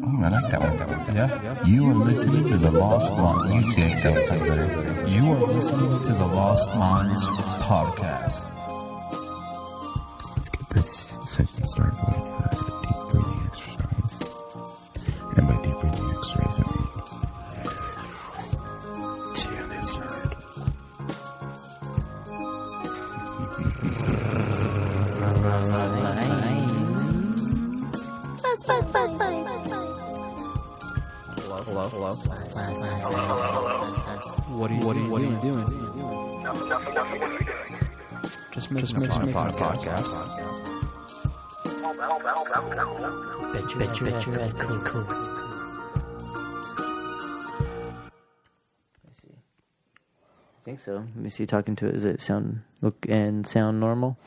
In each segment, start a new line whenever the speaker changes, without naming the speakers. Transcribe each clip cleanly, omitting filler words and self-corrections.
I like that one. Yeah. You are listening to the Lost Minds. You say that sounds better. You are listening to the Lost Minds podcast.
Let's get this session started with a deep breathing exercise. And by deep breathing exercise, I mean see you on the inside.
Hello. What are you doing? Just making a podcast. Bet you that's cool. Let me see. I think so. Let me see. Talking to it. Does it sound normal?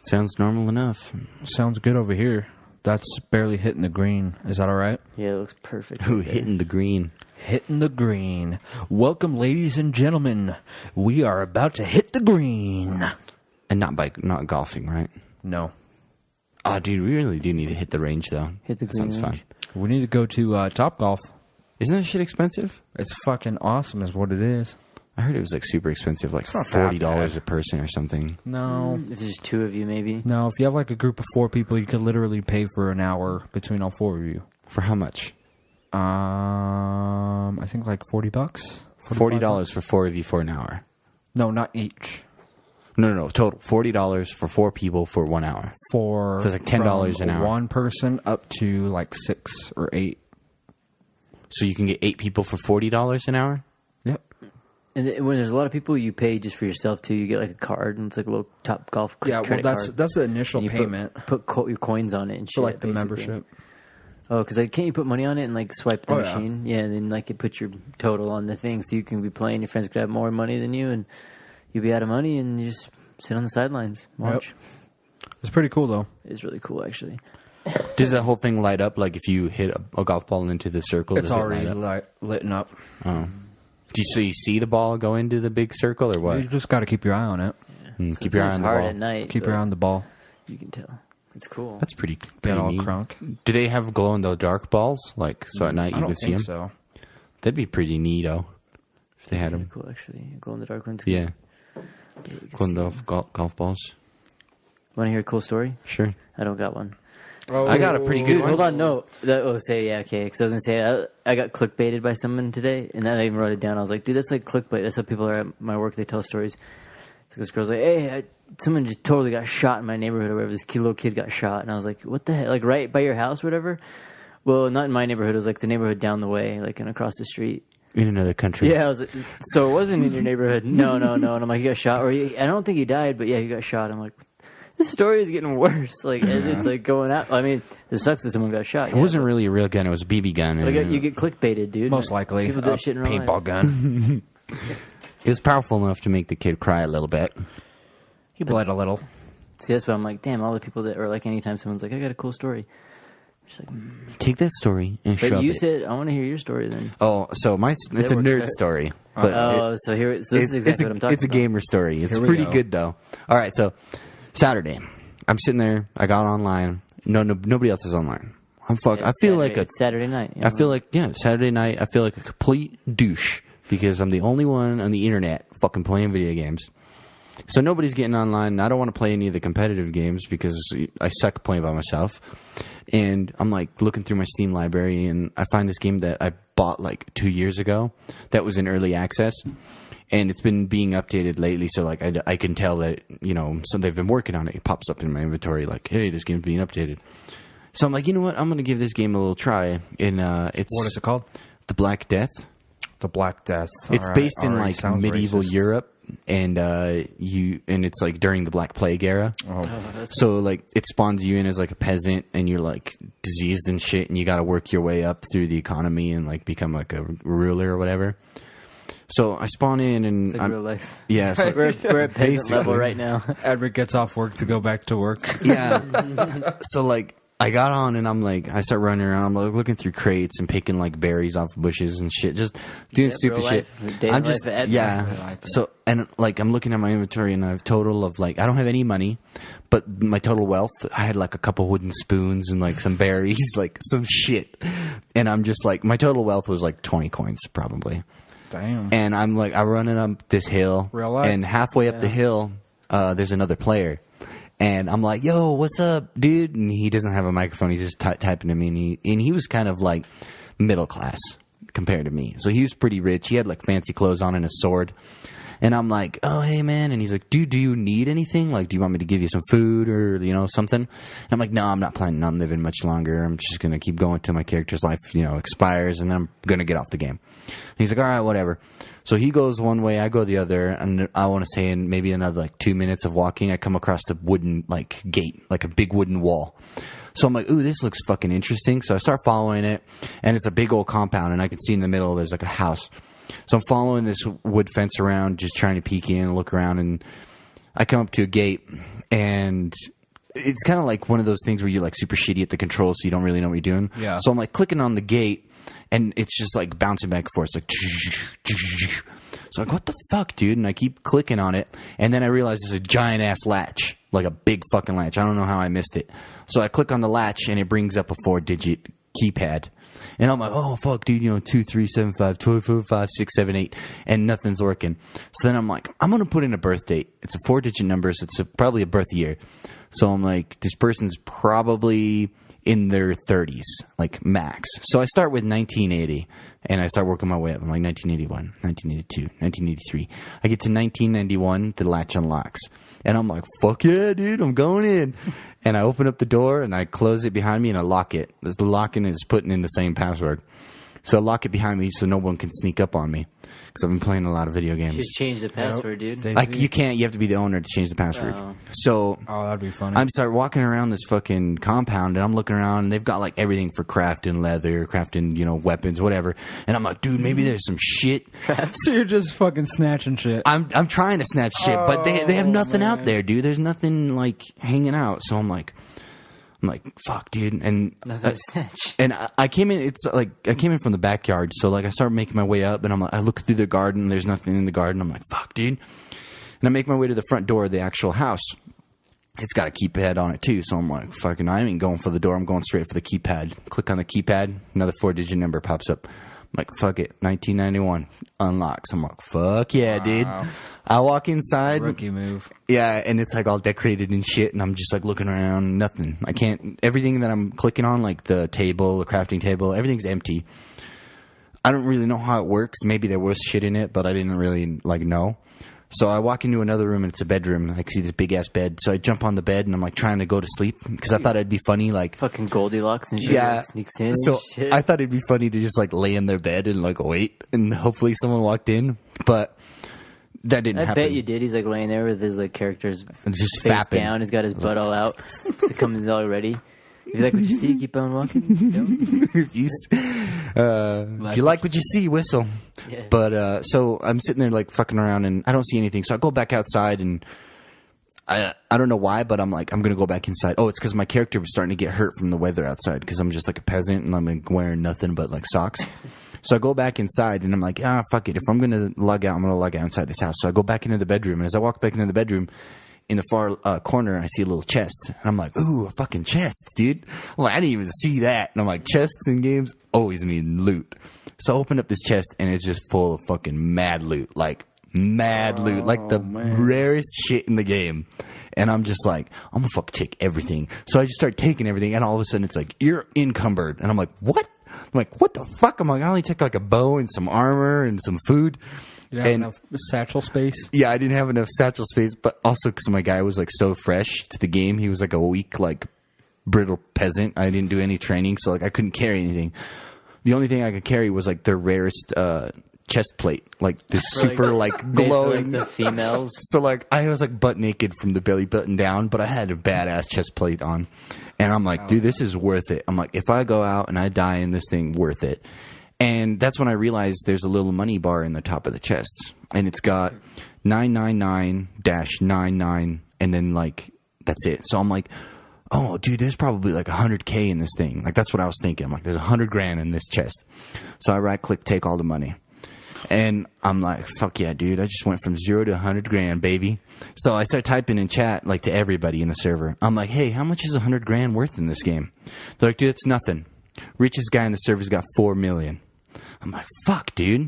Sounds normal enough.
Sounds good over here. That's barely hitting the green. Is that all right?
Yeah, it looks perfect.
Ooh, hitting the green. Hitting the green. Welcome, ladies and gentlemen. We are about to hit the green.
And not golfing, right?
No.
Oh, dude, we really do need to hit the range, though.
Hit the
green. Sounds fun.
We need to go to Topgolf.
Isn't that shit expensive?
It's fucking awesome is what it is.
I heard it was like super expensive, like $40 a person or something.
No.
If there's two of you, maybe.
No, if you have like a group of 4 people, you could literally pay for an hour between all 4 of you.
For how much?
I think like $40.
$40 for 4 of you for an hour.
No, not each.
No, total. $40 for 4 people for 1 hour.
So
it's like $10 an hour.
One person up to like 6 or 8.
So you can get 8 people for $40 an hour?
Yep.
And when there's a lot of people, you pay just for yourself too. You get like a card, and it's like a little Topgolf credit card.
That's the initial payment.
Put your coins on it and shit.
For like the
basically.
membership.
Oh, because can't you put money on it and like swipe the machine? Yeah, and then like it puts your total on the thing, so you can be playing. Your friends could have more money than you, and you'll be out of money, and you just sit on the sidelines, watch.
Yep. It's pretty cool though.
It's really cool, actually.
Does that whole thing light up? Like if you hit a golf ball into the circle,
it's
does
already
it light up?
lit up.
Oh. So you see the ball go into the big circle, or what?
You just got to keep your eye on it.
Yeah.
Keep your eye on the ball.
At night,
keep your eye on the ball.
You can tell. It's cool.
That's pretty
Get all
neat.
crunk.
Do they have glow-in-the-dark balls? Like, so at night you could see them?
So.
That'd be pretty neato if they had them.
Cool, actually. Glow-in-the-dark ones.
Yeah. Glow-in-the-dark golf balls.
Want to hear a cool story?
Sure.
I don't got one.
Oh, I got a pretty good one.
Hold on, no. Okay. Because I was going to say, I got clickbaited by someone today, and I even wrote it down. I was like, dude, that's like clickbait. That's how people are at my work. They tell stories. So this girl's like, hey, someone just totally got shot in my neighborhood or whatever. This little kid got shot. And I was like, what the heck? Like right by your house or whatever? Well, not in my neighborhood. It was like the neighborhood down the way, like and across the street.
In another country.
Yeah, I was like, so it wasn't in your neighborhood. No. And I'm like, he got shot. I don't think he died, but yeah, he got shot. I'm like, this story is getting worse. Like as it's like going out. I mean, it sucks that someone got shot.
It wasn't really a real gun. It was a BB gun.
But you get clickbaited, dude.
Most likely.
People do that shit in real life.
Paintball gun.
It was powerful enough to make the kid cry a little bit.
He bled a little.
See, that's why I'm like, damn, all the people that are like, anytime someone's like, I got a cool story. Just like,
take that story and shove it.
But you said, I want to hear your story then.
Oh, so it's a nerd story. But
so this is exactly what I'm talking about.
It's a gamer story. It's pretty good, though. All right, so Saturday. I'm sitting there. I got online. No, nobody else is online. I feel like
it's Saturday night.
I feel like, Saturday night, I feel like a complete douche because I'm the only one on the internet fucking playing video games. So nobody's getting online. I don't want to play any of the competitive games because I suck playing by myself. And I'm like looking through my Steam library and I find this game that I bought like 2 years ago that was in early access. And it's been being updated lately, so like I can tell that, so they've been working on it. It pops up in my inventory like, hey, this game's being updated. So I'm like, you know what? I'm going to give this game a little try. And what
is it called?
The Black Death.
The Black Death.
It's based in like medieval Europe, and it's like during the Black Plague era. So like it spawns you in as like a peasant, and you're like diseased and shit, and you got to work your way up through the economy and like become like a ruler or whatever. So I spawn in and
it's like real life.
Yeah, so
we're at peasant level right now.
Edward gets off work to go back to work.
Yeah. So like I got on and I'm like, I start running around. I'm like looking through crates and picking like berries off bushes and shit, just doing stupid shit. I'm just, So, and like, I'm looking at my inventory and I have a total of like, I don't have any money, but my total wealth, I had like a couple wooden spoons and like some berries, like some shit. And I'm just like, my total wealth was like 20 coins probably.
Damn.
And I'm like, I'm running up this hill.
Real life.
And halfway up the hill, there's another player. And I'm like, yo, what's up, dude? And he doesn't have a microphone. He's just typing to me. And he was kind of like middle class compared to me. So he was pretty rich. He had like fancy clothes on and a sword. And I'm like, oh, hey, man. And he's like, dude, do you need anything? Like, do you want me to give you some food or, you know, something? And I'm like, no, I'm not planning on living much longer. I'm just going to keep going till my character's life, you know, expires. And then I'm going to get off the game. And he's like, all right, whatever. So he goes one way, I go the other, and I want to say in maybe another like 2 minutes of walking, I come across the wooden like gate, like a big wooden wall. So I'm like, ooh, this looks fucking interesting. So I start following it, and it's a big old compound, and I can see in the middle there's like a house. So I'm following this wood fence around, just trying to peek in and look around, and I come up to a gate, and it's kind of like one of those things where you're like super shitty at the controls, so you don't really know what you're doing.
Yeah.
So I'm like clicking on the gate, and it's just like bouncing back and forth. It's like, so I'm like, what the fuck, dude? And I keep clicking on it, and then I realize there's a giant ass latch, like a big fucking latch. I don't know how I missed it. So I click on the latch, and it brings up a 4-digit keypad. And I'm like, oh, fuck, dude, you know, 2, 3, 7, 5, 2, 4, 5, 6, 7, 8, and nothing's working. So then I'm like, I'm going to put in a birth date. It's a 4-digit number, so it's probably a birth year. So I'm like, this person's probably in their 30s, like max. So I start with 1980, and I start working my way up. I'm like 1981, 1982, 1983. I get to 1991, the latch unlocks. And I'm like, fuck yeah, dude, I'm going in. And I open up the door, and I close it behind me, and I lock it. The locking is putting in the same password. So I lock it behind me so no one can sneak up on me. Because I've been playing a lot of video games.
Just change the password, dude.
Like, you can't. You have to be the owner to change the password.
Oh.
So
that'd be funny.
I'm start walking around this fucking compound, and I'm looking around, and they've got, like, everything for crafting leather, crafting, you know, weapons, whatever. And I'm like, dude, maybe there's some shit.
So you're just fucking snatching shit.
I'm trying to snatch shit, but they have nothing out there, dude. There's nothing, like, hanging out. So I'm like, fuck, dude. And I came in. It's like I came in from the backyard, so like I start making my way up, and I'm like, I look through the garden. There's nothing in the garden. I'm like, fuck, dude. And I make my way to the front door of the actual house. It's got a keypad on it too, so I'm like, fucking, I ain't going for the door. I'm going straight for the keypad. Click on the keypad. Another 4-digit number pops up. I'm like, fuck it. 1991 unlocks. I'm like, fuck yeah, dude. I walk inside.
Rookie move.
Yeah, and it's like all decorated and shit, and I'm just like looking around, nothing. I can't, everything that I'm clicking on, like the table, the crafting table, everything's empty. I don't really know how it works. Maybe there was shit in it, but I didn't really like know. So I walk into another room, and it's a bedroom. I see this big ass bed. So I jump on the bed, and I'm like trying to go to sleep because I thought it'd be funny, like
fucking Goldilocks and shit.
Yeah,
sneaks in.
So
and shit.
I thought it'd be funny to just like lay in their bed and like wait, and hopefully someone walked in, but that didn't happen.
I bet you did. He's like laying there with his like character's
just
face
fapping
down. He's got his butt all out. So it comes all ready. If you like what you see, keep on walking.
if you like what you see, whistle.
Yeah.
But so I'm sitting there like fucking around, and I don't see anything. So I go back outside, and I don't know why, but I'm like, I'm gonna go back inside. Oh, it's because my character was starting to get hurt from the weather outside because I'm just like a peasant, and I'm like wearing nothing but like socks. So I go back inside, and I'm like, fuck it. If I'm gonna log out, I'm gonna log out inside this house. So I go back into the bedroom, and as I walk back into the bedroom, in the far corner, I see a little chest. And I'm like, ooh, a fucking chest, dude. Well, I didn't even see that. And I'm like, chests in games always mean loot. So I open up this chest, and it's just full of fucking mad loot. Like, mad loot. Like the rarest shit in the game. And I'm just like, I'm gonna fucking take everything. So I just start taking everything, and all of a sudden it's like, you're encumbered. And I'm like, what? I'm like, what the fuck? I'm like, I only took like a bow and some armor and some food.
You didn't have enough satchel space?
Yeah, I didn't have enough satchel space, but also because my guy was like so fresh to the game. He was like a weak, like brittle peasant. I didn't do any training, so like I couldn't carry anything. The only thing I could carry was like their rarest chest plate, like this super like glowing.
Like the females.
So like I was like butt naked from the belly button down, but I had a badass chest plate on. And I'm like, dude, this is worth it. I'm like, if I go out and I die in this thing, worth it. And that's when I realized there's a little money bar in the top of the chest. And it's got 999-99, and then, like, that's it. So I'm like, oh, dude, there's probably like $100K in this thing. Like, that's what I was thinking. I'm like, there's $100,000 in this chest. So I right click, take all the money. And I'm like, fuck yeah, dude. I just went from 0 to $100,000, baby. So I start typing in chat, like, to everybody in the server. I'm like, hey, how much is $100,000 worth in this game? They're like, dude, it's nothing. Richest guy in the server's got 4 million. I'm like, fuck, dude.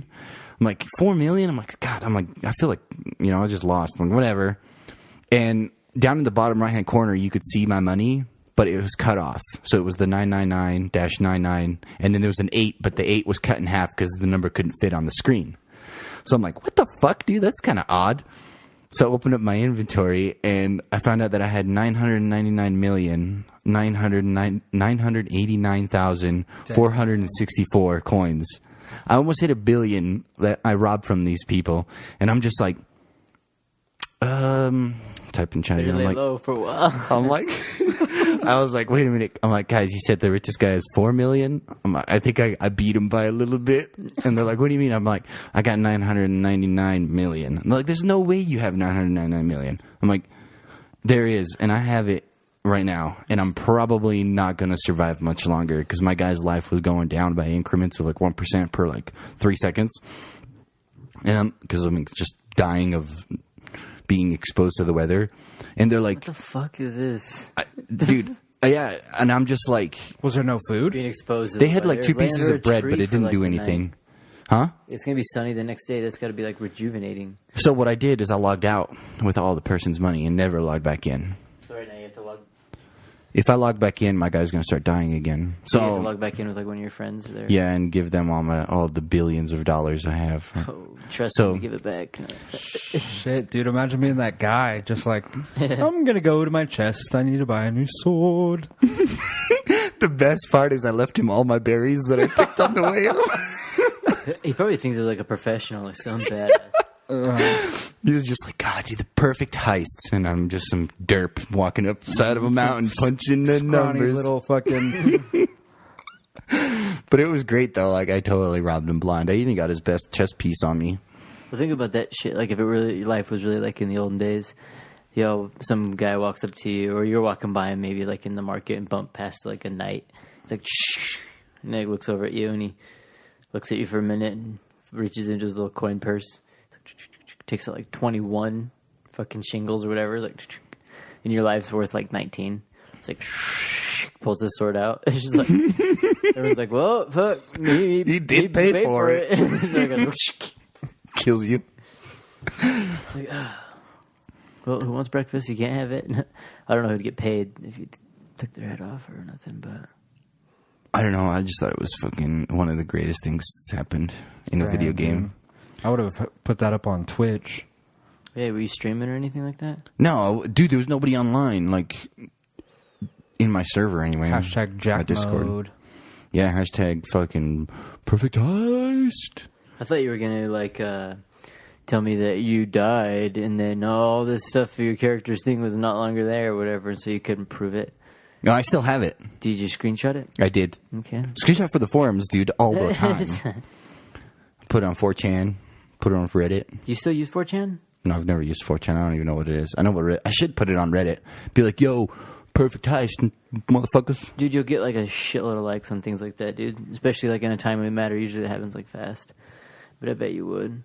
I'm like, 4 million? I'm like, God, I feel like, I just lost. I'm like, whatever. And down in the bottom right-hand corner, you could see my money, but it was cut off. So it was the 999-99, and then there was an 8, but the 8 was cut in half because the number couldn't fit on the screen. So I'm like, what the fuck, dude? That's kind of odd. So I opened up my inventory, and I found out that I had 989,464 coins. I almost hit $1 billion that I robbed from these people, and I'm just like, type in China. I'm
Lay
like,
low for a while.
I'm like, I was like, wait a minute. I'm like, guys, you said the richest guy is 4 million. I'm like, I think I beat him by a little bit. And they're like, what do you mean? I'm like, I got 999 million. And they're like, there's no way you have 999 million. I'm like, there is, and I have it right now, and I'm probably not going to survive much longer because my guy's life was going down by increments of like 1% per like 3 seconds. And I'm just dying of being exposed to the weather. And they're like,
What the fuck is this?
dude, yeah. And I'm just like,
Was there no food?
Being exposed to
they
the
had like
weather.
2
Laying
pieces
under
of
a
bread,
tree
but it
for,
didn't
like,
do
the
anything.
night.
Huh?
It's going to be sunny the next day. That's got to be like rejuvenating.
So what I did is I logged out with all the person's money and never logged back in.
So right now you have to log.
If I log back in, my guy's going to start dying again.
So you have to
So
log back in with like one of your friends there.
yeah, and give them all the billions of dollars I have.
Oh, trust
So-
me to give it back.
Shit, dude, imagine being that guy. Just like, I'm going to go to my chest. I need to buy a new sword.
The best part is I left him all my berries that I picked on the way up.
He probably thinks they're like a professional or some badass.
He's just like, God, you're the perfect heist. And I'm just some derp walking up the side of a mountain punching the
Scrawny
numbers.
little fucking...
But it was great, though. Like, I totally robbed him blind. I even got his best chest piece on me.
Well, think about that shit. Like, if it really, your life was really like in the olden days, some guy walks up to you, or you're walking by him maybe like in the market and bump past like a knight. It's like, shh. And he looks over at you and he looks at you for a minute and reaches into his little coin purse. Takes out like 21 fucking shingles or whatever. Like, and your life's worth like 19. It's like, pulls his sword out. It's just like, everyone's like, well, fuck. He
did pay for it.
So I go,
Kills you.
it's like, well, who wants breakfast? You can't have it. I don't know who'd get paid if you took their head off or nothing, but
I don't know. I just thought it was fucking one of the greatest things that's happened in a video game.
I would have put that up on Twitch.
yeah, were you streaming or anything like that?
No, dude, there was nobody online, like, in my server anyway.
Hashtag
My
Jack
Discord.
mode.
Yeah, hashtag fucking perfect heist.
I thought you were gonna like tell me that you died and then all this stuff for your character's thing was not longer there or whatever, and so you couldn't prove it.
No, I still have it.
Did you screenshot it?
I did.
Okay.
Screenshot for the forums, dude, all the time. Put it on 4chan. Put it on Reddit.
Do you still use 4chan?
No, I've never used 4chan. I don't even know what it is. I know what I should put it on Reddit. Be like, yo, perfect heist, motherfuckers.
Dude, you'll get like a shitload of likes on things like that, dude. Especially like in a timely matter. Usually it happens like fast. But I bet you would.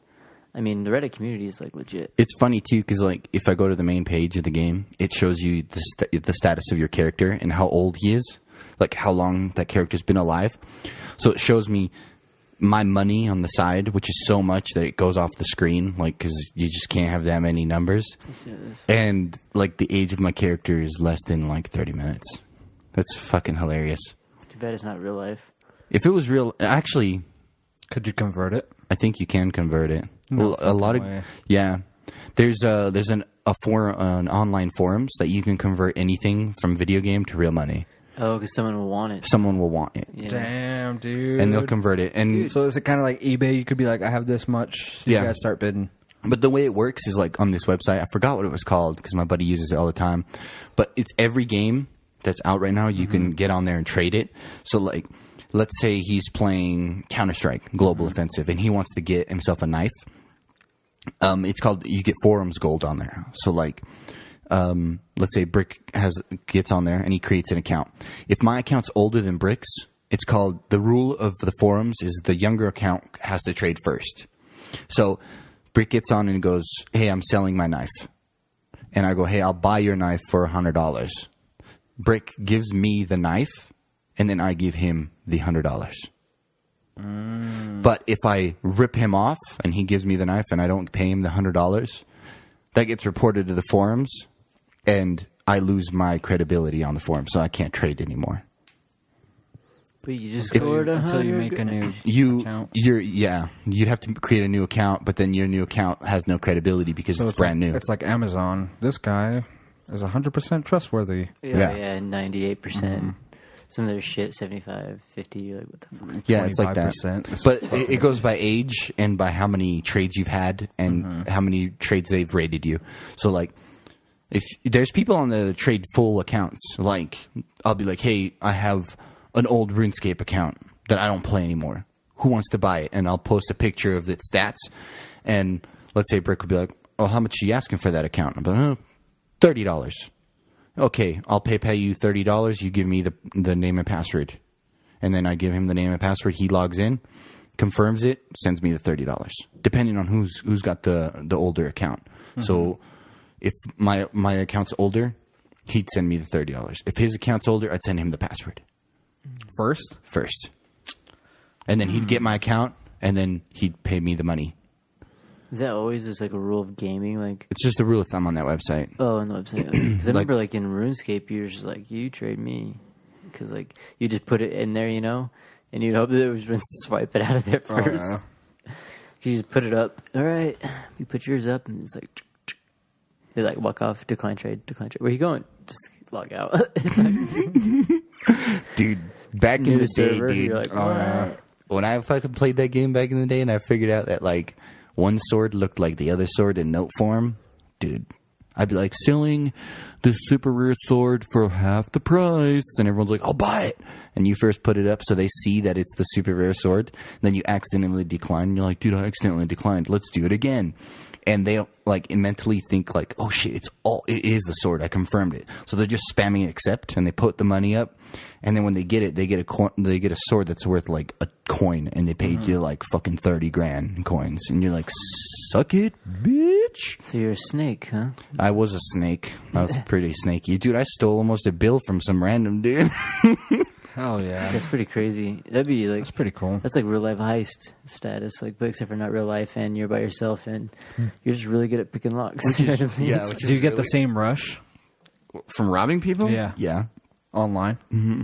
I mean, the Reddit community is like legit.
It's funny too, because like if I go to the main page of the game, it shows you the status of your character and how old he is, like how long that character's been alive. So it shows me my money on the side, which is so much that it goes off the screen, like because you just can't have that many numbers. And like the age of my character is less than like 30 minutes. That's fucking hilarious.
Too bad it's not real life.
If it was real, actually,
Could you convert it?
I think you can convert it.
No
a lot of
fucking way.
yeah. There's an online forums that you can convert anything from video game to real money.
Oh, because someone will want it.
Someone will want it,
Yeah.
Damn, dude.
and they'll convert it. And
So is it kind of like eBay? You could be like, I have this much. So
Yeah.
You guys start bidding.
but the way it works is like on this website. I forgot what it was called because my buddy uses it all the time. But it's every game that's out right now. You can get on there and trade it. So like, let's say he's playing Counter-Strike Global Offensive, and he wants to get himself a knife. It's called, you get forums gold on there. So like, let's say Brick gets on there and he creates an account. If my account's older than Brick's, it's called, the rule of the forums is the younger account has to trade first. So Brick gets on and goes, hey, I'm selling my knife. And I go, hey, I'll buy your knife for $100. Brick gives me the knife, and then I give him the $100. But if I rip him off and he gives me the knife and I don't pay him the $100, that gets reported to the forums, and I lose my credibility on the forum, so I can't trade anymore.
But you just scored
until you make a new account.
You'd have to create a new account, but then your new account has no credibility because it's brand new.
It's like Amazon. This guy is 100% trustworthy.
Yeah, 98%. Some of their shit, 75, 50. You're like, what the fuck?
Yeah, it's like that. But it goes by age and by how many trades you've had and how many trades they've rated you. So, like, if there's people on the trade full accounts, like, I'll be like, hey, I have an old RuneScape account that I don't play anymore. Who wants to buy it? And I'll post a picture of its stats. And let's say Brick would be like, oh, how much are you asking for that account? I'm like, oh, $30. Okay, I'll pay you $30. You give me the name and password. And then I give him the name and password. He logs in, confirms it, sends me the $30. Depending on who's got the older account. So if my account's older, he'd send me the $30. If his account's older, I'd send him the password. First. And then he'd get my account, and then he'd pay me the money.
Is that always just like a rule of gaming? Like,
it's just a rule of thumb on that website.
Oh, on the website. Because I remember, like, in RuneScape, you're just like, you trade me. Because, like, you just put it in there, you know? And you'd hope that it was going to swipe it out of there first. You just put it up. All right. You put yours up, and it's like, they like walk off, decline trade. Where are you going? Just log out.
Dude, back in the day,
server,
dude.
You're like, what?
When I fucking played that game back in the day and I figured out that, like, one sword looked like the other sword in note form, dude, I'd be like, selling this super rare sword for half the price. And everyone's like, I'll buy it. And you first put it up so they see that it's the super rare sword. And then you accidentally decline. And you're like, dude, I accidentally declined. Let's do it again. And they like mentally think like, oh shit, it is the sword. I confirmed it. So they're just spamming accept, and they put the money up. And then when they get it, they get a sword that's worth like a coin, and they paid you like fucking 30 grand in coins. And you're like, suck it, bitch.
So you're a snake, huh?
I was a snake. I was pretty snaky. Dude, I stole almost a bill from some random dude.
Hell yeah.
That's pretty crazy. That'd be like...
That's pretty cool.
That's like real life heist status, like, but except for not real life, and you're by yourself, and you're just really good at picking locks.
Do you get the same rush?
From robbing people?
Yeah.
Yeah.
Online?
Mm-hmm.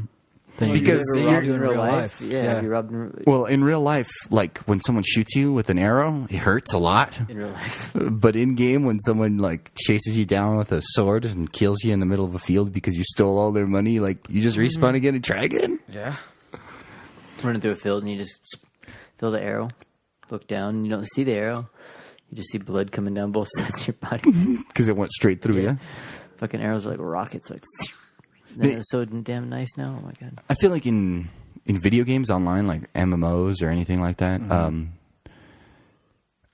Because
you're in real life. Yeah. You robbed
well, in real life, like when someone shoots you with an arrow, it hurts a lot.
In real life.
But in game, when someone like chases you down with a sword and kills you in the middle of a field because you stole all their money, like you just respawn again and try again.
Yeah.
Running through a field and you just feel the arrow, look down, and you don't see the arrow. You just see blood coming down both sides of your body.
Because it went straight through you.
Fucking arrows are like rockets, like... They're so damn nice now. Oh my god!
I feel like in video games online, like MMOs or anything like that,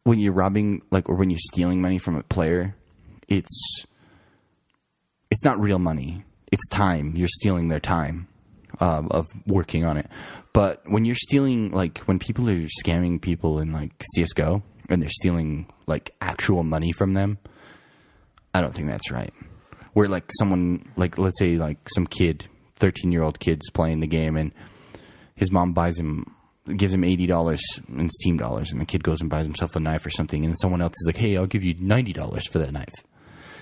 when you're robbing, like, or when you're stealing money from a player, it's not real money. It's time. You're stealing their time of working on it. But when you're stealing, like, when people are scamming people in like CS:GO and they're stealing like actual money from them, I don't think that's right. Where, like, someone, like, let's say, like, some kid, 13-year-old kid's playing the game, and his mom gives him $80 in Steam dollars, and the kid goes and buys himself a knife or something, and someone else is like, hey, I'll give you $90 for that knife.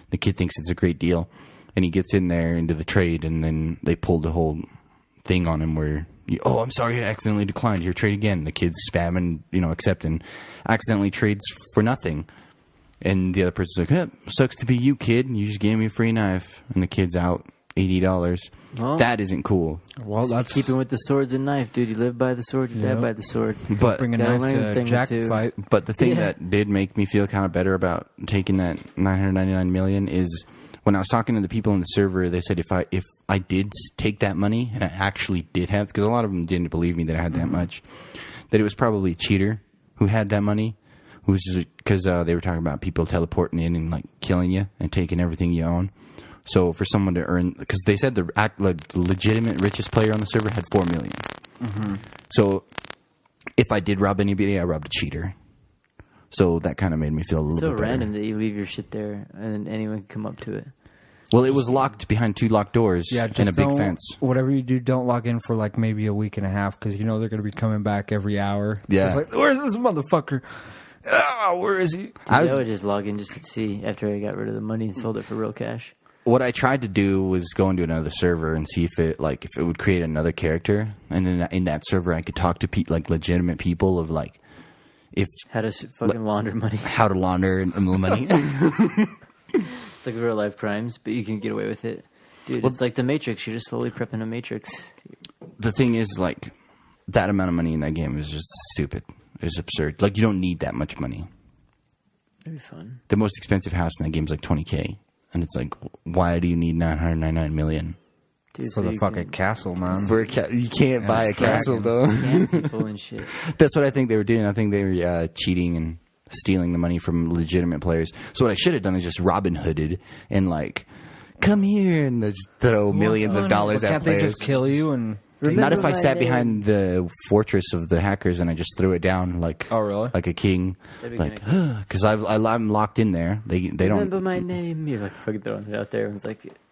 The kid thinks it's a great deal, and he gets in there into the trade, and then they pull the whole thing on him where, I'm sorry, I accidentally declined. Here, trade again. The kid's spamming, accepting, accidentally trades for nothing. And the other person's like, sucks to be you, kid. You just gave me a free knife. And the kid's out $80. Well, that isn't cool.
Well, that's keeping with the swords and knife, dude. You live by the sword, you die by the sword.
But bring a knife to a jack fight.
But the thing that did make me feel kind of better about taking that $999 million is when I was talking to the people in the server, they said if I did take that money, and I actually did have, because a lot of them didn't believe me that I had that much, that it was probably a cheater who had that money. Because they were talking about people teleporting in and like killing you and taking everything you own. So for someone to earn, because they said the legitimate richest player on the server had 4 million. Mm-hmm. So if I did rob anybody, I robbed a cheater. So that kind of made me feel a little bit better.
So random that you leave your shit there and anyone can come up to it.
Well, it was locked behind 2 locked doors and a big fence.
Whatever you do, don't log in for like maybe a week and a half because you know they're going to be coming back every hour.
Yeah.
It's like, where's this motherfucker? Where is he?
I would just log in just to see after I got rid of the money and sold it for real cash.
What I tried to do was go into another server and see if it would create another character, and then in that server I could talk to legitimate people of
how to fucking launder money.
How to launder the money.
It's like real life crimes, but you can get away with it. Dude, it's like the Matrix. You're just slowly prepping a Matrix.
The thing is, that amount of money in that game is just stupid. It's absurd. You don't need that much money.
It'd be fun.
The most expensive house in that game is $20,000. And it's why do you need $999 million?
Dude, for the fucking castle, man.
You can't buy a castle, though.
Scam people and shit.
That's what I think they were doing. I think they were cheating and stealing the money from legitimate players. So what I should have done is just Robin Hooded and come here and just throw millions of dollars at
can't
players.
They just kill you and...
Not if I sat behind the fortress of the hackers and I just threw it down like a king, because I'm locked in there. They don't
remember my name. You're fucking throwing it out there. It's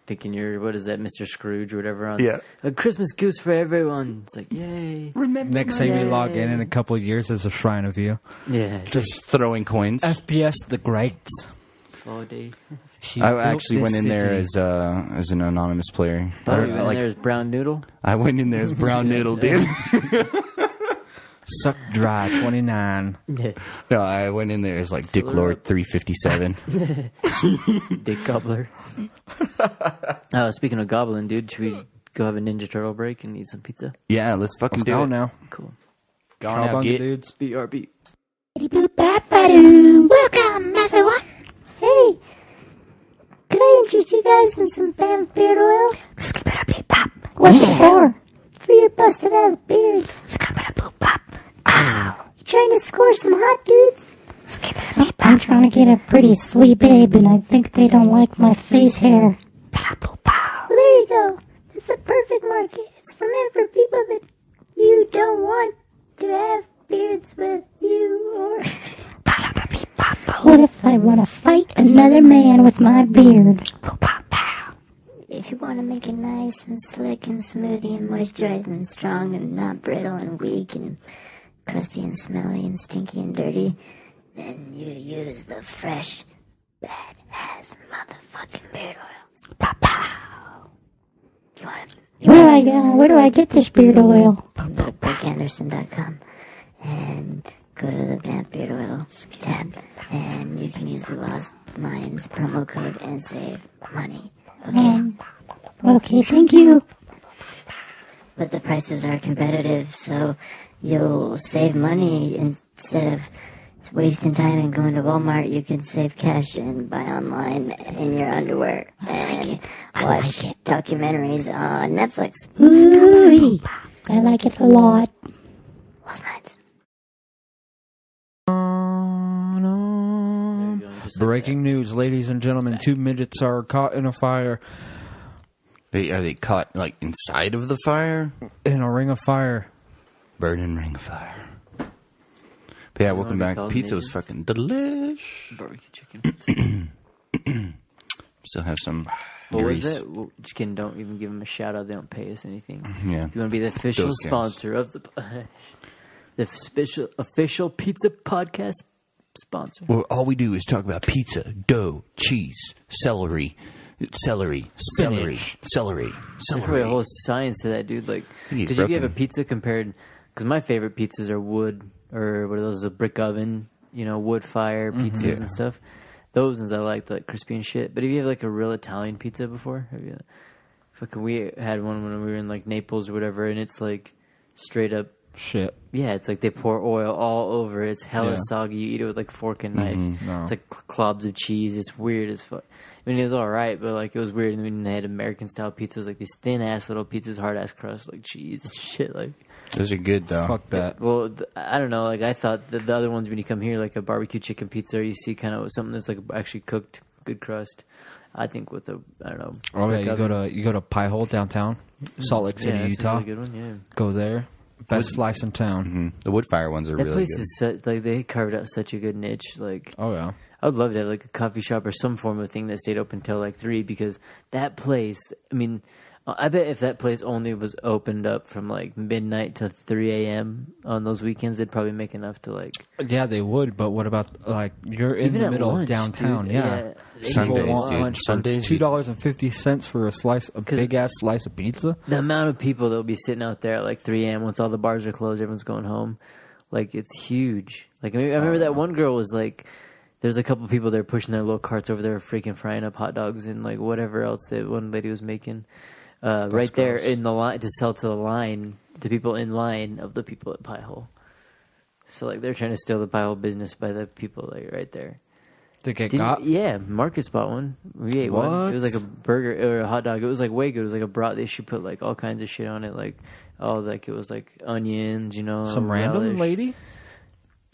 thinking you're what is that, Mr. Scrooge or whatever? On a Christmas goose for everyone. It's yay!
Remember next time you log in a couple of years, there's a shrine of you.
Yeah,
just throwing coins.
FPS the Great.
4D.
I actually went in there as an anonymous player.
Oh, you went in there as Brown Noodle?
I went in there as Brown Noodle, dude.
Suck dry 29.
No, I went in there as Dick Lord 357.
Dick Gobbler. Speaking of gobbling, dude, should we go have a Ninja Turtle break and eat some pizza?
Yeah, let's fucking do it
now.
Cool.
Go on out, get
dudes.
BRB.
Welcome, everyone. Hey, can I interest you guys in some Bam beard oil? What's it for? For your busted ass beards. Ow. You trying to score some hot dudes? I'm trying to get a pretty sweet babe, and I think they don't like my face hair. Well, there you go. It's a perfect market. It's for people that you don't want to have beards with you, or... What if I want to fight another man with my beard? If you want to make it nice and slick and smoothie and moisturized and strong and not brittle and weak and crusty and smelly and stinky and dirty, then you use the fresh, badass motherfucking beard oil. Where do I get this beard oil? Go to BrickAnderson.com and go to the Vamp Beard Oil tab, and you can use the Lost Minds promo code and save money. Okay, thank you. But the prices are competitive, so you'll save money instead of wasting time and going to Walmart. You can save cash and buy online in your underwear and watch documentaries on Netflix. Ooh, I like it a lot. Lost Minds.
Breaking news, ladies and gentlemen. 2 midgets are caught in a fire.
Are they caught inside of the fire?
In a ring of fire.
Burning ring of fire. But yeah, welcome back. The pizza was fucking delish.
Barbecue chicken pizza.
Still have some.
What was it? Well, just kidding. Don't even give them a shout out. They don't pay us anything.
Yeah.
If you want to be the official sponsor of the official pizza podcast sponsor.
Well, all we do is talk about pizza, dough, cheese, celery, spinach, celery.
There's probably a whole science to that, dude. Because if you have a pizza compared, because my favorite pizzas are wood, or what are those? A brick oven, wood fire pizzas and stuff. Those ones I like crispy and shit. But if you have a real Italian pizza before, we had one when we were in Naples or whatever, and it's straight up
shit.
Yeah, it's they pour oil all over. It's hella soggy. You eat it with a fork and knife.
No.
It's clobs of cheese. It's weird as fuck. I mean, it was all right, but it was weird. And then they had American style pizzas, these thin ass little pizzas, hard ass crust, cheese and shit.
Those are good though.
Fuck that.
Well, I don't know. I thought the other ones when you come here, a barbecue chicken pizza, or you see kind of something that's actually cooked good crust. I think with the, I don't know.
Oh yeah,
brick
you go to Pie Hole downtown, Salt Lake City,
yeah, that's
Utah.
a really good one, yeah.
Go there, best slice in town.
Mm-hmm. The wood fire ones are
That
really
place
good.
is such, like, they carved out such a good niche. Like,
Oh yeah,
I would love to have like a coffee shop or some form of thing that stayed open till like 3, because that place, I mean, I bet if that place only was opened up from like midnight to 3 a.m. on those weekends, they'd probably make enough to like.
yeah they would. But what about like you're in
Even
the
at
middle
lunch,
of downtown?
dude.
Yeah.
Sundays,
People want
dude.
lunch for
Sundays,
$2.50 for a big ass slice of pizza.
The amount of people that'll be sitting out there at like 3 a.m. once all the bars are closed, everyone's going home. Like, it's huge. Like, I remember that one girl was like, there's a couple people there pushing their little carts over there, freaking frying up hot dogs and like whatever else that one lady was making. Right there
gross.
in the line to sell to the line, the people in line of the people at Pie Hole. So like they're trying to steal the Pie Hole business by the people like right there.
To get got.
Yeah, Marcus bought one. We ate one.
What?
It was like a burger or a hot dog. It was like way good. It was like a broth. They should put like all kinds of shit on it, like it was like onions, you know.
Some random
relish.
lady.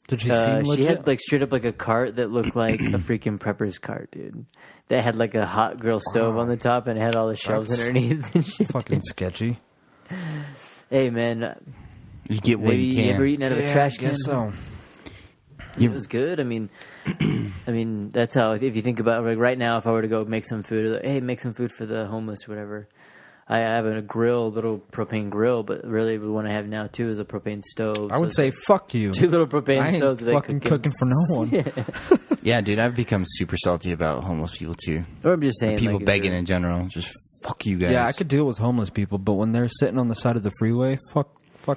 Did she seem legit?
She had like straight up like a cart that looked like a freaking prepper's cart, dude. That had like a hot grill stove on the top and it had all the shelves
That's
underneath and shit.
fucking sketchy.
Hey man,
You get what
maybe
you
you
can.
ever eaten out of a trash can?
Guess so.
It was good. I mean, that's how. If you think about it, like right now, if I were to go make some food, like, hey, make some food for the homeless, or whatever. I have a grill, little propane grill, but really the one I have now too is a propane stove.
I would say fuck you.
2 little propane
I ain't
stoves. that
fucking
cook in.
cooking for no one.
Yeah, dude, I've become super salty about homeless people too.
Or I'm just saying,
People
like, if
begging
you're-
in general. Just fuck you guys.
Yeah, I could deal with homeless people, but when they're sitting on the side of the freeway, fuck.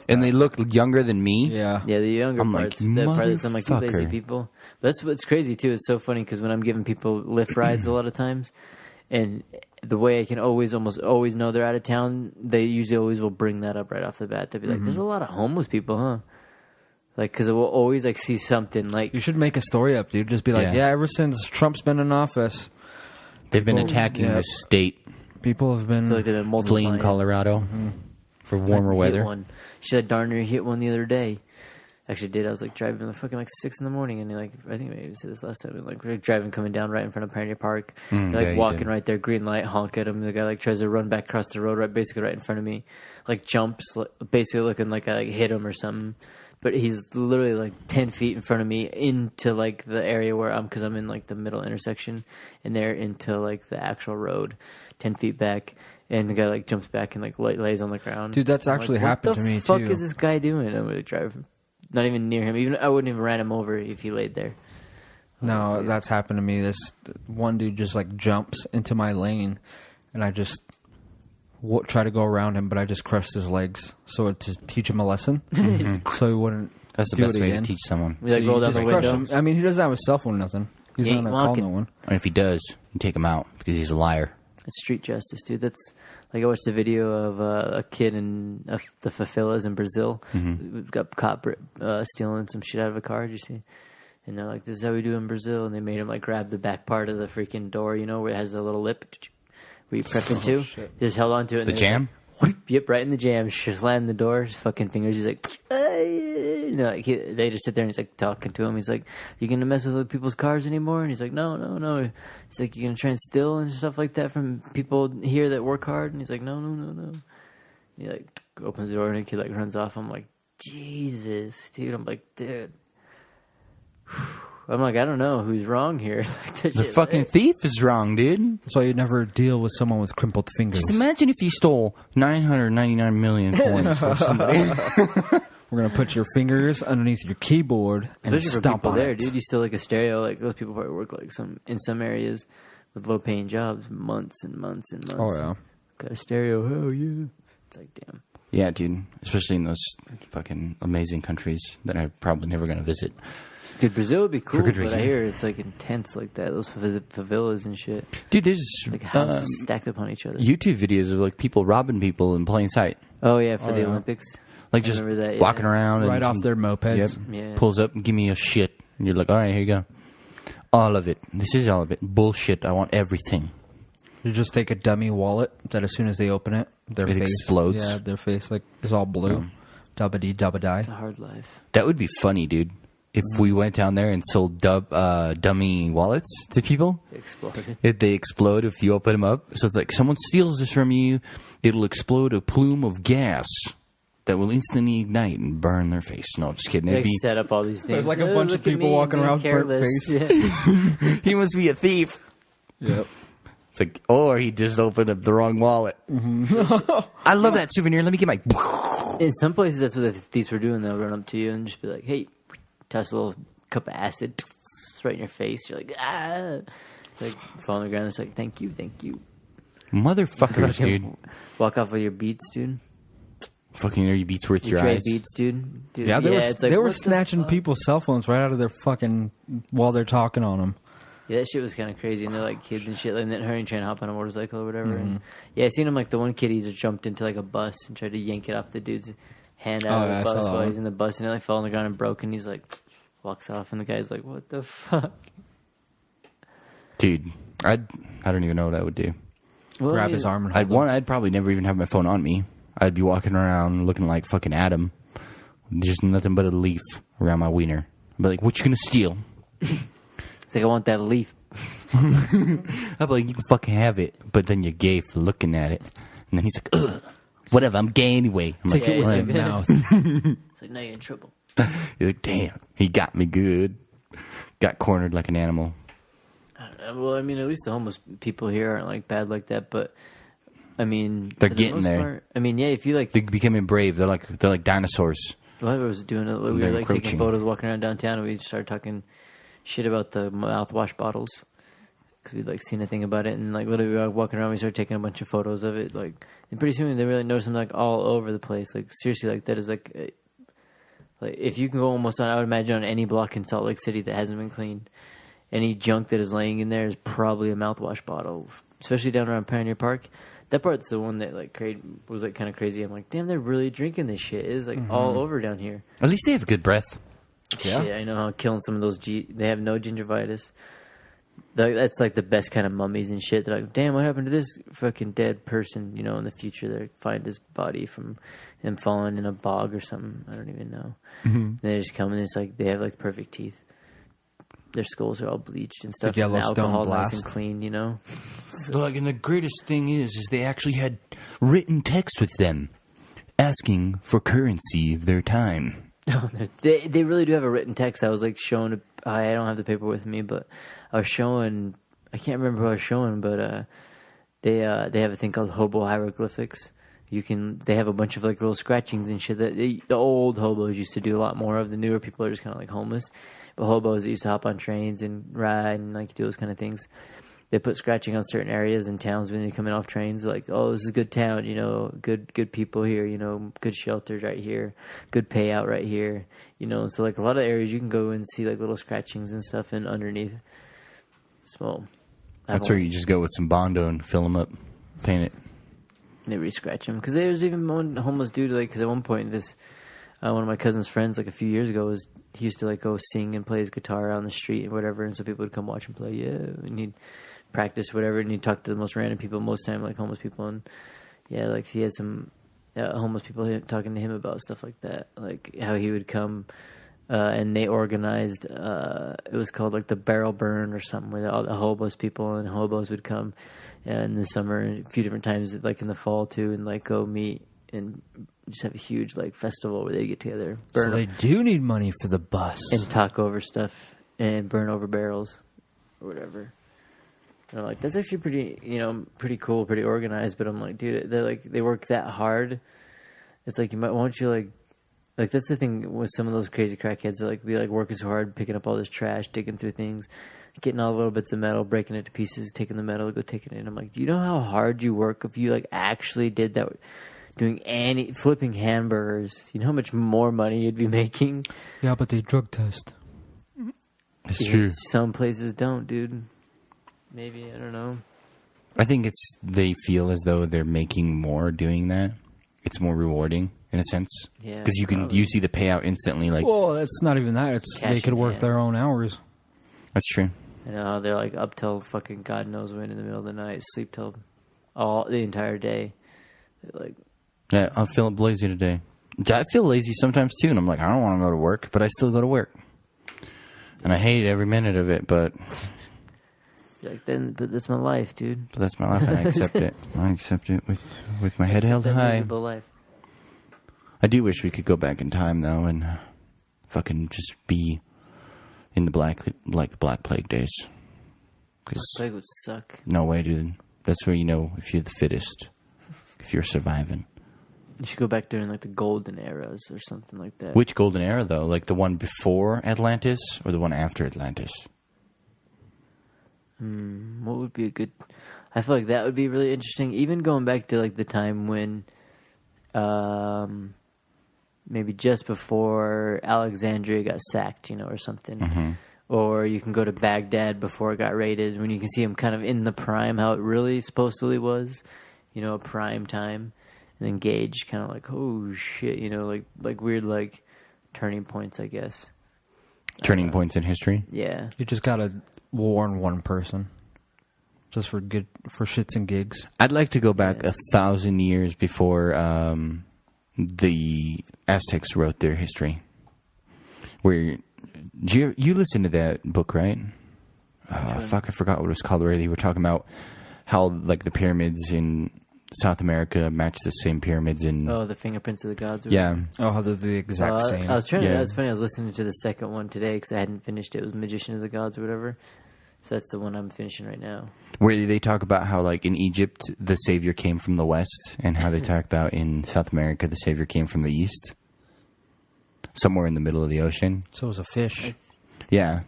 And
that.
they look younger than me.
Yeah.
Yeah, the younger
I'm
parts.
like,
That part that's I'm like, you lazy
motherfucker.
people. But that's what's crazy too. It's so funny because when I'm giving people Lyft rides a lot of times, and the way I can almost always know they're out of town, they usually always will bring that up right off the bat. They'll be like, "There's a lot of homeless people, huh?" Like, because we'll always like see something like.
You should make a story up, dude. Just be like,
Yeah.
yeah, ever since Trump's been in office,
They've been
People-
attacking
yeah.
the state,
people have been.
I feel like they've been multiplying.
fleeing Colorado for warmer
Hit
weather.
one. She had darn near hit one the other day. Actually, did. I was like driving the fucking like 6 in the morning, and like I think maybe I said this last time. And, like we're driving coming down right in front of Pioneer Park, like
yeah, you
walking
did.
right there, green light, honk at him. The guy like tries to run back across the road, right, basically right in front of me, like jumps, basically looking like I like hit him or something. But he's literally like 10 feet in front of me into like the area where because I'm in like the middle intersection, and they're into like the actual road, 10 feet back. And the guy like jumps back and like lays on the ground.
Dude, that's
I'm
actually
like,
happened to me,
What the fuck
too.
is this guy doing? I'm really driving, not even near him. Even I wouldn't even ran him over if he laid there.
No, that's happened to me. This one dude just like jumps into my lane, and I just try to go around him, but I just crushed his legs to teach him a lesson, so he wouldn't.
That's the
do
best
it
way
again.
to teach someone.
We like
So
roll
you
down the
just crush
window.
him. I mean, he doesn't have a cell phone or nothing. He's
He
not
ain't
gonna call
walking.
no one.
And if he does, you take him out because he's a liar.
It's street justice, dude. That's like I watched a video of a kid in the favelas in Brazil. Got caught stealing some shit out of a car. Did you see? And they're like, "This is how we do in Brazil." And they made him like grab the back part of the freaking door, you know, where it has the little lip where you prep into. He just held onto it. And
The
then
jam?
Like, yep, right in the jam. Slammed the door. His fucking fingers. He's like, you know, like they just sit there and he's like talking to him. He's like, "You gonna mess with other people's cars anymore?" And he's like, "No, no, no." He's like, "You gonna try and steal and stuff like that from people here that work hard?" And he's like, "No, no, no, no." He like opens the door and the kid like runs off. I'm like, Jesus, dude. I'm like, dude. I'm like, I don't know who's wrong here. Like, that
The
shit,
fucking thief is wrong, dude.
That's why you never deal with someone with crumpled fingers.
Just imagine if you stole 999 million coins from somebody.
We're gonna put your fingers underneath your keyboard and
especially for
stomp
people
on
there,
it.
dude. You still like a stereo. Like those people probably work like in some areas with low paying jobs, months and months and months.
Oh yeah.
Got a stereo. Hell yeah. It's like damn.
Yeah, dude. Especially in those fucking amazing countries that I'm probably never going to visit.
Dude, Brazil would be cool,
good
but
reason.
I hear it's like intense like that. Those favelas and shit.
Dude, there's
Like houses stacked upon each other.
YouTube videos of like people robbing people in plain sight.
Oh yeah, for the
yeah.
Olympics.
Like
I
just
remember that, yeah.
walking around.
Right
and
off their mopeds.
Yep.
Yeah.
Pulls up and give me a shit. And you're like, all right, here you go. All of it. This is all of it. Bullshit. I want everything.
You just take a dummy wallet that as soon as they open it, their
It
face
explodes.
Yeah, their face like is all blue. Dubba dee dubba die.
It's a hard life.
That would be funny, dude. if we went down there and sold dummy wallets to people.
They exploded.
They explode if you open them up. So it's like, someone steals this from you, it'll explode a plume of gas that will instantly ignite and burn their face. No, just kidding.
They set up all these things.
There's like a bunch of people walking around with burnt face.
Yeah.
He must be a thief.
Yep.
It's like, or he just opened up the wrong wallet. I love that souvenir. Let me get my...
In some places, that's what the thieves were doing. They'll run up to you and just be like, hey, toss a little cup of acid right in your face. You're like, ah. Like, fall on the ground. It's like, thank you.
Motherfuckers, dude.
Walk off with your beats, dude.
Fucking are your beats worth your
Dre
eyes?
beats, dude.
Yeah,
it's like,
they were
what the
snatching
fuck?
people's cell phones right out of their fucking while they're talking on them.
Yeah, that shit was kind of crazy. And they're like kids and shit. And then hurrying trying to hop on a motorcycle or whatever. And yeah, I seen him like the one kid, he just jumped into like a bus and tried to yank it off the dude's hand out of the bus while he's in the bus. And it like fell on the ground and broke. And he's like, walks off. And the guy's like, what the fuck?
Dude, I don't even know what I would do.
Well,
Grab his arm and hold
I'd probably never even have my phone on me. I'd be walking around looking like fucking Adam. Just nothing but a leaf around my wiener. I'd be like, what you gonna steal?
It's like, I want that leaf.
I'd be like, you can fucking have it. But then you're gay for looking at it. And then he's like, ugh, whatever, I'm gay anyway. I'm
Take
like,
it with
yeah,
your mouth.
It's like, now you're in trouble.
You're like, damn, he got me good. Got cornered like an animal.
Well, I mean, at least the homeless people here aren't like bad like that, but I mean,
They're
for the
getting
most
there.
part, I mean, yeah, if you like,
They're becoming brave. They're like dinosaurs.
I was doing it. We
They're
were like taking
encroaching.
photos, walking around downtown, and we started talking shit about the mouthwash bottles because we'd like seen a thing about it, and like literally we were walking around, we started taking a bunch of photos of it, like, and pretty soon they really noticed them like all over the place. Like seriously, like that is like if you can go almost on, I would imagine on any block in Salt Lake City that hasn't been cleaned. Any junk that is laying in there is probably a mouthwash bottle, especially down around Pioneer Park. That part's the one that like was like kind of crazy. I'm like, damn, they're really drinking this shit. It's like all over down here.
At least they have a good breath.
Yeah.
Shit, I know how killing some of those. They have no gingivitis. That's like the best kind of mummies and shit. They're like, damn, what happened to this fucking dead person? You know, in the future they find his body from him falling in a bog or something. I don't even know. And they just come and it's like they have like perfect teeth. Their skulls are all bleached and stuff.
The Yellowstone
alcohol
blast.
nice and clean, you know.
Like, and the greatest thing is they actually had written text with them, asking for currency of their time.
They really do have a written text. I was like showing. I don't have the paper with me, but I was showing. I can't remember who I was showing, but they have a thing called Hobo hieroglyphics. They have a bunch of like little scratchings and shit that the old hobos used to do a lot more of. The newer people are just kind of like homeless. But hobos that used to hop on trains and ride and like do those kind of things. They put scratching on certain areas in towns when they come in off trains. Like, oh, this is a good town, you know, good people here, you know, good shelters right here, good payout right here, you know. So like a lot of areas you can go and see like little scratchings and stuff and underneath. So
That's where you just go with some Bondo and fill them up, paint it.
They re-scratch them because there was even one homeless dude like because at one point this. One of my cousin's friends, like a few years ago, he used to like go sing and play his guitar on the street and whatever, and so people would come watch him play. Yeah, and he'd practice whatever, and he'd talk to the most random people, most time like homeless people, and yeah, like he had some homeless people talking to him about stuff like that, like how he would come, and they organized. It was called like the Barrel Burn or something, where all the hobos people and hobos would come in the summer, and a few different times, like in the fall too, and like go meet and just have a huge like festival where they get together,
So they do need money for the bus.
and talk over stuff and burn over barrels or whatever. And I'm like, that's actually pretty cool, pretty organized. But I'm like, dude, they work that hard. It's like why don't you like that's the thing with some of those crazy crackheads. They're like, be like working so hard, picking up all this trash, digging through things, getting all the little bits of metal, breaking it to pieces, taking the metal, go taking it. And I'm like, do you know how hard you work if you like actually did that? Doing flipping hamburgers, you know how much more money you'd be making?
Yeah, but they drug test.
It's true.
Some places don't, dude. Maybe, I don't know.
I think they feel as though they're making more doing that. It's more rewarding in a sense.
Yeah,
Because you see the payout instantly. Like,
Well, it's not even that. It's
Cash
they could
in
work
hand.
their own hours.
that's true.
I know they're like up till fucking God knows when in the middle of the night, sleep till the entire day. They're like,
Yeah, I feel lazy today. I feel lazy sometimes too, and I'm like, I don't want to go to work, but I still go to work. And I hate every minute of it, but
You're like, then, but that's my life, dude.
that's my life, and I accept it. I accept it with my head held
That
high.
miserable life.
I do wish we could go back in time, though, and fucking just be in the Black Plague days. Because
Plague would suck.
no way, dude. That's where you know if you're the fittest, if you're surviving.
You should go back during like the golden eras or something like that.
Which golden era, though? Like the one before Atlantis or the one after Atlantis?
What would be a good... I feel like that would be really interesting. Even going back to like the time when... maybe just before Alexandria got sacked, or something.
Mm-hmm.
Or you can go to Baghdad before it got raided, when you can see them kind of in the prime, how it really supposedly was, a prime time. And then gauge kind of like, oh shit, like weird like turning points, I guess.
Turning points in history?
Yeah.
You just gotta warn one person, just for shits and gigs.
I'd like to go back 1,000 years before the Aztecs wrote their history. Where you listened to that book, right? Oh, fuck, I forgot what it was called already. We're talking about how like the pyramids in South America match the same pyramids in...
Oh, the fingerprints of the gods. Or
yeah.
Oh, they're the exact same.
I was trying to...
Yeah.
That was funny. I was listening to the second one today because I hadn't finished it. It was Magician of the Gods or whatever. So that's the one I'm finishing right now.
Where they talk about how, like, in Egypt, the savior came from the west, and how they talk about in South America, the savior came from the east. Somewhere in the middle of the ocean.
So it was a fish.
Yeah.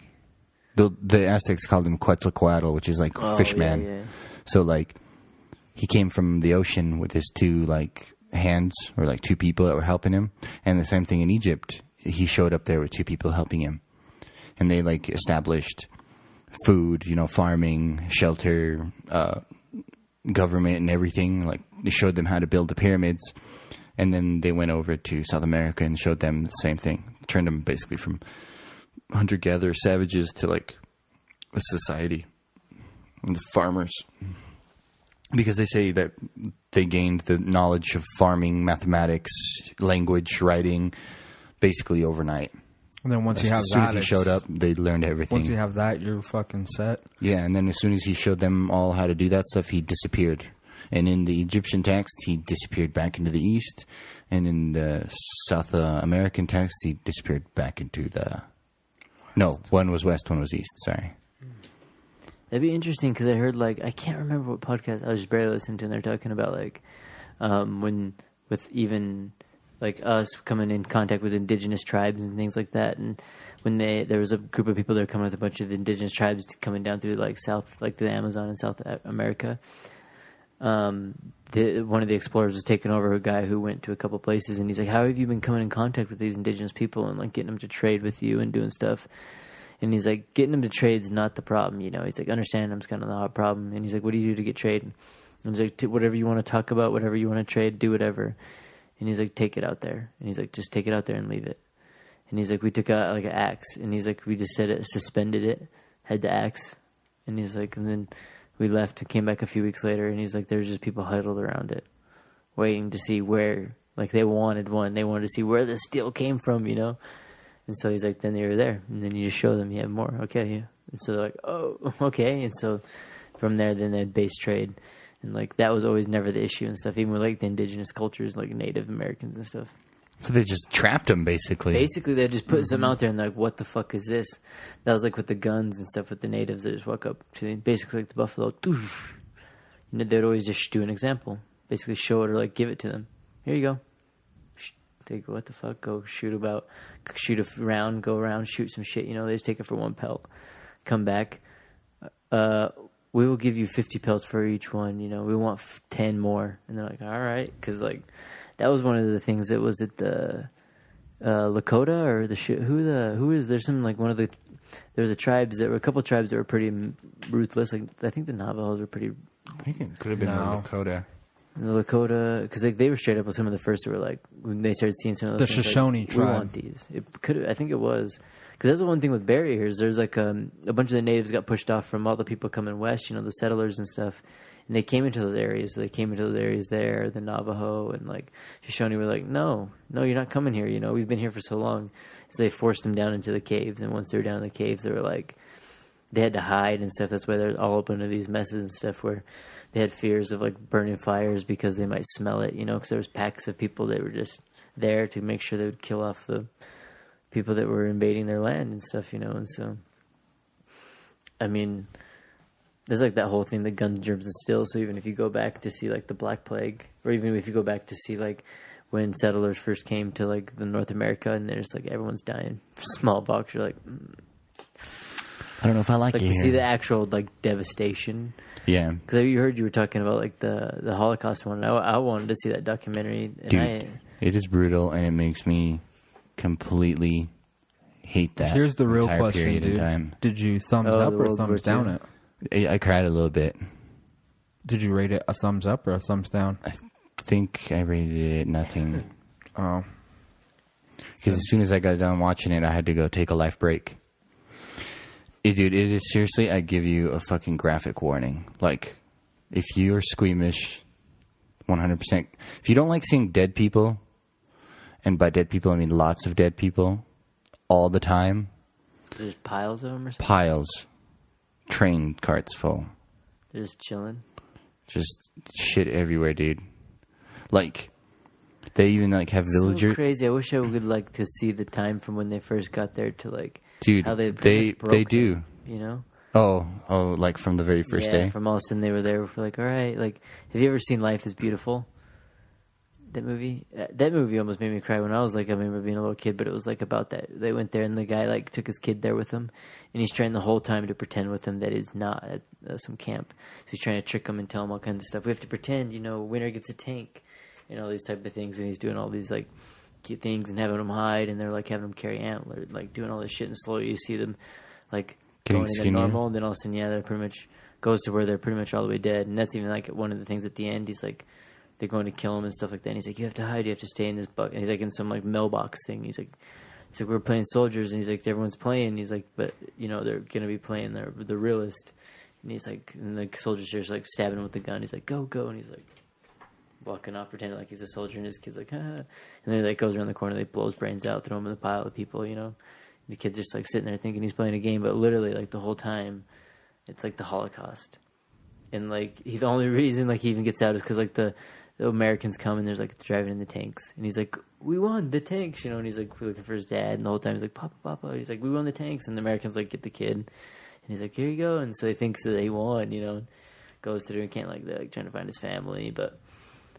The Aztecs called him Quetzalcoatl, which is, like, fishman.
Yeah.
So, like, he came from the ocean with his two, like, hands, or, like, two people that were helping him. And the same thing in Egypt. He showed up there with two people helping him. And they, like, established food, farming, shelter, government, and everything. Like, they showed them how to build the pyramids. And then they went over to South America and showed them the same thing. Turned them basically from hunter-gatherer savages to, like, a society. And the farmers. Because they say that they gained the knowledge of farming, mathematics, language, writing, basically overnight.
And then once you have
as soon
that,
as he showed up, they learned everything.
Once you have that, you're fucking set.
Yeah, and then as soon as he showed them all how to do that stuff, he disappeared. And in the Egyptian text, he disappeared back into the east. And in the South American text, he disappeared back into the... No, one was west, one was east, sorry.
That'd be interesting because I heard, like, I can't remember what podcast I was just barely listening to, and they're talking about, like, when with even, like, us coming in contact with indigenous tribes and things like that. And when there was a group of people that were coming with a bunch of indigenous tribes coming down through, like, the Amazon and South America. One of the explorers was taking over a guy who went to a couple places, and he's like, how have you been coming in contact with these indigenous people and, like, getting them to trade with you and doing stuff? And he's like, getting them to trade's not the problem, He's like, understand them's kind of the hard problem. And he's like, what do you do to get trade? And he's like, whatever you want to talk about, whatever you want to trade, do whatever. And he's like, take it out there. And he's like, just take it out there and leave it. And he's like, we took out like an axe. And he's like, we just suspended it, had the axe. And he's like, and then we left and came back a few weeks later. And he's like, there's just people huddled around it, waiting to see where, like, they wanted one. They wanted to see where the steel came from, And so he's like, then they were there. And then you just show them, you have more. Okay, yeah. And so they're like, oh, okay. And so from there, then they had base trade. And, like, that was always never the issue and stuff, even with, like, the indigenous cultures, like Native Americans and stuff.
So they just trapped him, basically.
Basically, they just put something out there and they're like, what the fuck is this? That was, like, with the guns and stuff with the natives. They just walk up to, basically, like the buffalo. They'd always just do an example. Basically show it or, like, give it to them. Here you go. They go, what the fuck? Go shoot a round, go around, shoot some shit. They just take it for one pelt. Come back. We will give you 50 pelts for each one. We want 10 more. And they're like, all right. Because, like, that was one of the things that was at the Lakota or the shit. There's some, like, there was a couple tribes that were pretty ruthless. Like, I think the Navajos were pretty.
I think it could have been the Lakota.
The Lakota, because, like, they were straight up with some of the first that were like, when they started seeing some of those
the
things,
Shoshone
like,
tribe.
We want these. It could, I think it was, because that's the one thing with barriers. There's like a bunch of the natives got pushed off from all the people coming west, the settlers and stuff, And they came into those areas. So they came into those areas there, the Navajo and like Shoshone were like, no, you're not coming here. You know, we've been here for so long. So they forced them down into the caves. And once they were down in the caves, they were like, they had to hide and stuff. That's why they're all open to these messes and stuff where they had fears of like burning fires because they might smell it, you know, because there was packs of people that were just there to make sure they would kill off the people that were invading their land and stuff, you know. And so, I mean, there's like that whole thing, the guns, germs, and stills. So even if you go back to see like the Black Plague, or even if you go back to see like when settlers first came to like the North America and there's like everyone's dying from smallpox, you're like,
I don't know if I like it
to
here.
see the actual like devastation.
Yeah.
Because you heard you were talking about like the Holocaust one. I wanted to see that documentary. And
Dude, it is brutal and it makes me completely hate that.
Here's the real
entire
question,
period of
dude.
time.
Did you thumbs
Oh,
up
the
or
World War
thumbs down
II?
it?
I cried a little bit.
Did you rate it a thumbs up or a thumbs down?
I think I rated it nothing.
Oh.
Because as soon as I got done watching it, I had to go take a life break. Dude, it is seriously, I give you a fucking graphic warning. Like, if you're squeamish, 100%. If you don't like seeing dead people, and by dead people I mean lots of dead people, all the time,
There's piles of them or something?
piles, train carts full.
They're just chilling.
Just shit everywhere, dude. Like, they even like have
So
villagers.
crazy. I wish I would like to see the time from when they first got there to like
Dude,
how they pretty much broke
they do.
them, you know?
Oh, like from the very first day.
From all of a sudden they were there for like, all right, like, have you ever seen Life is Beautiful? That movie? That movie almost made me cry when I was like, I remember being a little kid, but it was like about that. They went there and the guy like took his kid there with him, and he's trying the whole time to pretend with him that he's not at some camp. So he's trying to trick him and tell him all kinds of stuff. We have to pretend, you know, winner gets a tank, and all these type of things, and he's doing all these like cute things and having them hide, and they're like having them carry antlers, like doing all this shit, and slowly you see them like
Getting
going into
skinnier.
normal, and then all of a sudden, yeah, they're pretty much goes to where they're pretty much all the way dead, and that's even like one of the things at the end. He's like, they're going to kill him and stuff like that. And he's like, you have to hide, you have to stay in this bucket. And he's like in some like mailbox thing. He's like, we're playing soldiers, and he's like, everyone's playing. He's like, but you know they're gonna be playing the realist. And he's like, and the soldiers just like stabbing him with the gun. He's like, go, and he's like walking off, pretending like he's a soldier, and his kid's like, ah. And then he like goes around the corner, they blow his brains out, throw him in the pile of people, you know. The kid's just like sitting there thinking he's playing a game, but literally like the whole time, it's like the Holocaust. And like the only reason like he even gets out is because like the Americans come and there's like driving in the tanks, and he's like, we won the tanks, you know. And he's like looking for his dad, and the whole time he's like, Papa. And he's like, we won the tanks, and the Americans like get the kid, and he's like, here you go. And so he thinks that they won, you know. Goes through and can't like trying to find his family, but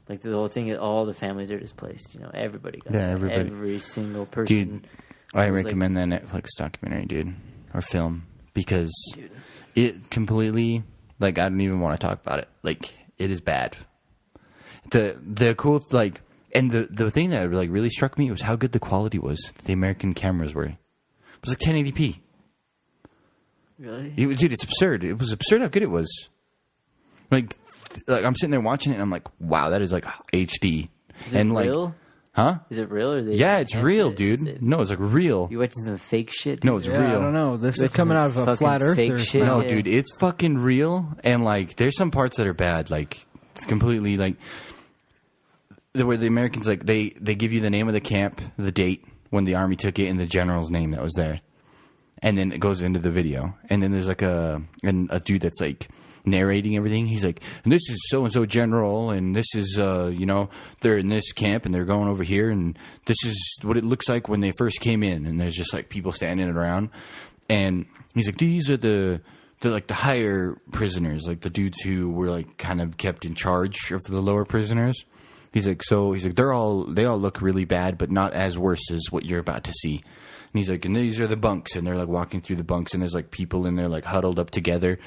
like the whole thing is all the families are displaced, you know. Everybody got
everybody.
every single person.
Dude, I
was
recommend that Netflix documentary, dude, or film, because it completely, like, I don't even want to talk about it. Like, it is bad. The cool, like, and the thing that like really struck me was how good the quality was. The American cameras were. It was like 1080p.
Really?
Dude, it's absurd. It was absurd how good it was. Like I'm sitting there watching it, and I'm like, wow, that is like HD.
Is it real?
Huh?
Is it real? Or they
Yeah, it's
enhance
real,
it?
dude.
Is it-
No, it's like real.
You watching some fake shit?
No,
dude?
it's
Yeah,
real.
I don't know. This is
Which
coming
is
out of a
fucking
flat
fake
earther's
shit.
mouth.
No, dude, it's fucking real, and like, there's some parts that are bad, like, it's completely like, where the Americans, like, they give you the name of the camp, the date when the army took it, and the general's name that was there, and then it goes into the video, and then there's like a dude that's like narrating everything. He's like, and this is so and so general, and this is you know, they're in this camp and they're going over here, and this is what it looks like when they first came in, and there's just like people standing around, and he's like, these are they're like the higher prisoners, like the dudes who were like kind of kept in charge of the lower prisoners. He's like, they all look really bad, but not as worse as what you're about to see. And he's like, and these are the bunks, and they're like walking through the bunks, and there's like people in there like huddled up together.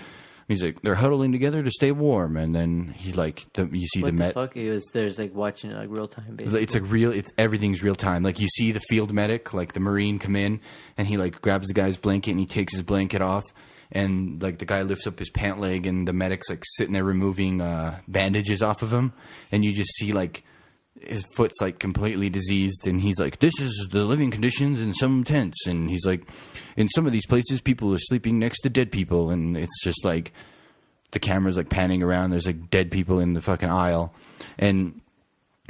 He's like, they're huddling together to stay warm, and then he's like, you see
What
the
the fuck? There's like watching it like real time, basically.
It's like real. It's everything's real time. Like you see the field medic, like the Marine, come in, and he like grabs the guy's blanket and he takes his blanket off, and like the guy lifts up his pant leg, and the medic's like sitting there removing bandages off of him, and you just see like his foot's like completely diseased, and he's like, this is the living conditions in some tents, and he's like, in some of these places people are sleeping next to dead people, and it's just like, the camera's like panning around. There's like dead people in the fucking aisle, and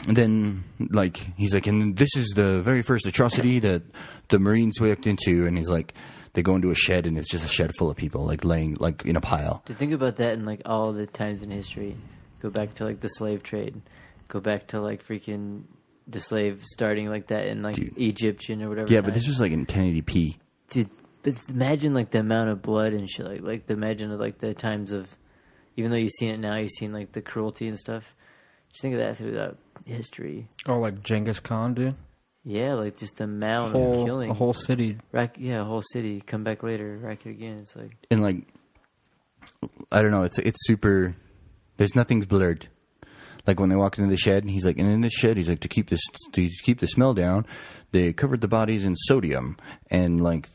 then like he's like, and this is the very first atrocity that the Marines walked into, and he's like, they go into a shed, and it's just a shed full of people like laying like in a pile.
To think about that in like all the times in history, go back to like the slave trade, go back to like freaking the slave starting like that in like Egyptian or whatever.
Yeah, but this was like in 1080p.
Dude, but imagine like the amount of blood and shit. Like imagine like the times of, even though you've seen it now, you've seen like the cruelty and stuff. Just think of that through that history.
Oh, like Genghis Khan, dude.
Yeah, like just the amount of killing.
A whole city.
A whole city. Come back later, rack it again. It's like,
And like, I don't know. It's super. There's nothing's blurred. Like when they walked into the shed, he's like, and in this shed, he's like, to keep the smell down, they covered the bodies in sodium, and like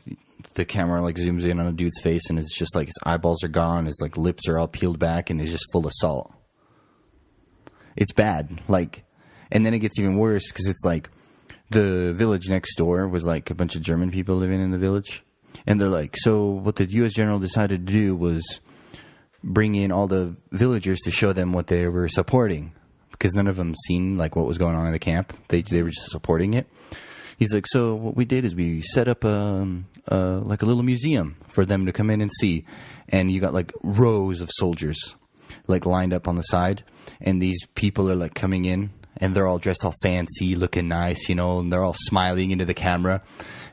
the camera like zooms in on a dude's face, and it's just like his eyeballs are gone, his like lips are all peeled back, and he's just full of salt. It's bad. Like, and then it gets even worse because it's like the village next door was like a bunch of German people living in the village, and they're like, so what the U.S. general decided to do was bring in all the villagers to show them what they were supporting, because none of them seen like what was going on in the camp. They were just supporting it. He's like, so what we did is we set up like a little museum for them to come in and see, and you got like rows of soldiers like lined up on the side, and these people are like coming in, and they're all dressed all fancy, looking nice, you know, and they're all smiling into the camera,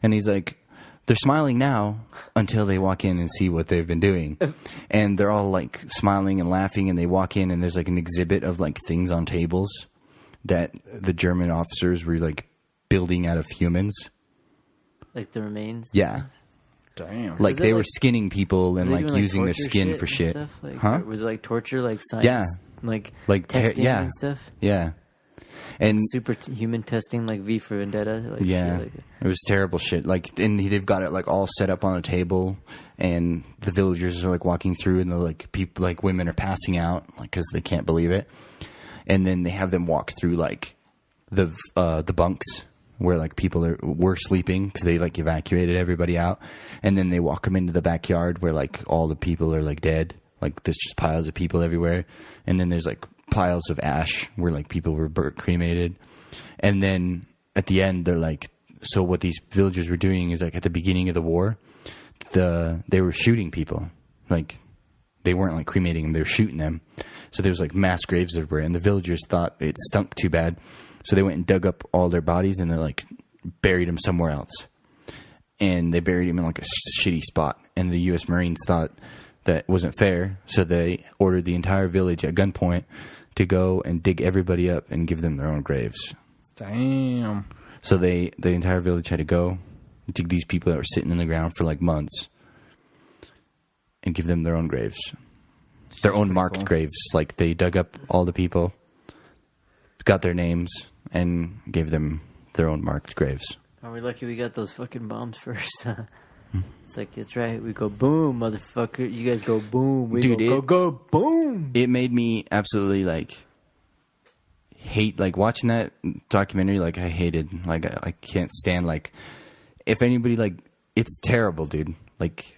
and he's like, they're smiling now until they walk in and see what they've been doing. And they're all like smiling and laughing, and they walk in, and there's like an exhibit of like things on tables that the German officers were like building out of humans.
like the remains.
Yeah.
Damn.
Like they were
like-
skinning people and
Were they
like
doing,
using their
torture
skin for
and
shit.
stuff? Like,
Huh?
Was it like torture, like science?
Yeah.
Like
te-
testing
yeah.
and stuff?
Yeah. And
Human testing, like V for Vendetta? Like,
yeah,
shit like
it was terrible shit. Like, and they've got it like all set up on a table, and the villagers are like walking through, and the like people, like women are passing out, like because they can't believe it. And then they have them walk through like the bunks where like people were sleeping because they like evacuated everybody out, and then they walk them into the backyard where like all the people are like dead, like there's just piles of people everywhere, and then there's like piles of ash where like people were cremated. And then at the end they're like, so what these villagers were doing is like at the beginning of the war, they were shooting people. Like they weren't like cremating them, they were shooting them. So there was like mass graves everywhere, and the villagers thought it stunk too bad, so they went and dug up all their bodies, and they like buried them somewhere else, and they buried them in like a shitty spot. And the U.S. Marines thought that wasn't fair, so they ordered the entire village at gunpoint to go and dig everybody up and give them their own graves.
Damn.
So the entire village had to go dig these people that were sitting in the ground for like months and give them their own graves. Their own marked
cool.
graves. Like they dug up all the people, got their names, and gave them their own marked graves.
Are we lucky we got those fucking bombs first? It's like, that's right. We go boom, motherfucker. You guys go boom. We
Dude,
go boom.
It made me absolutely like hate, like watching that documentary. Like I hated, like I can't stand, like if anybody, like it's terrible, dude. Like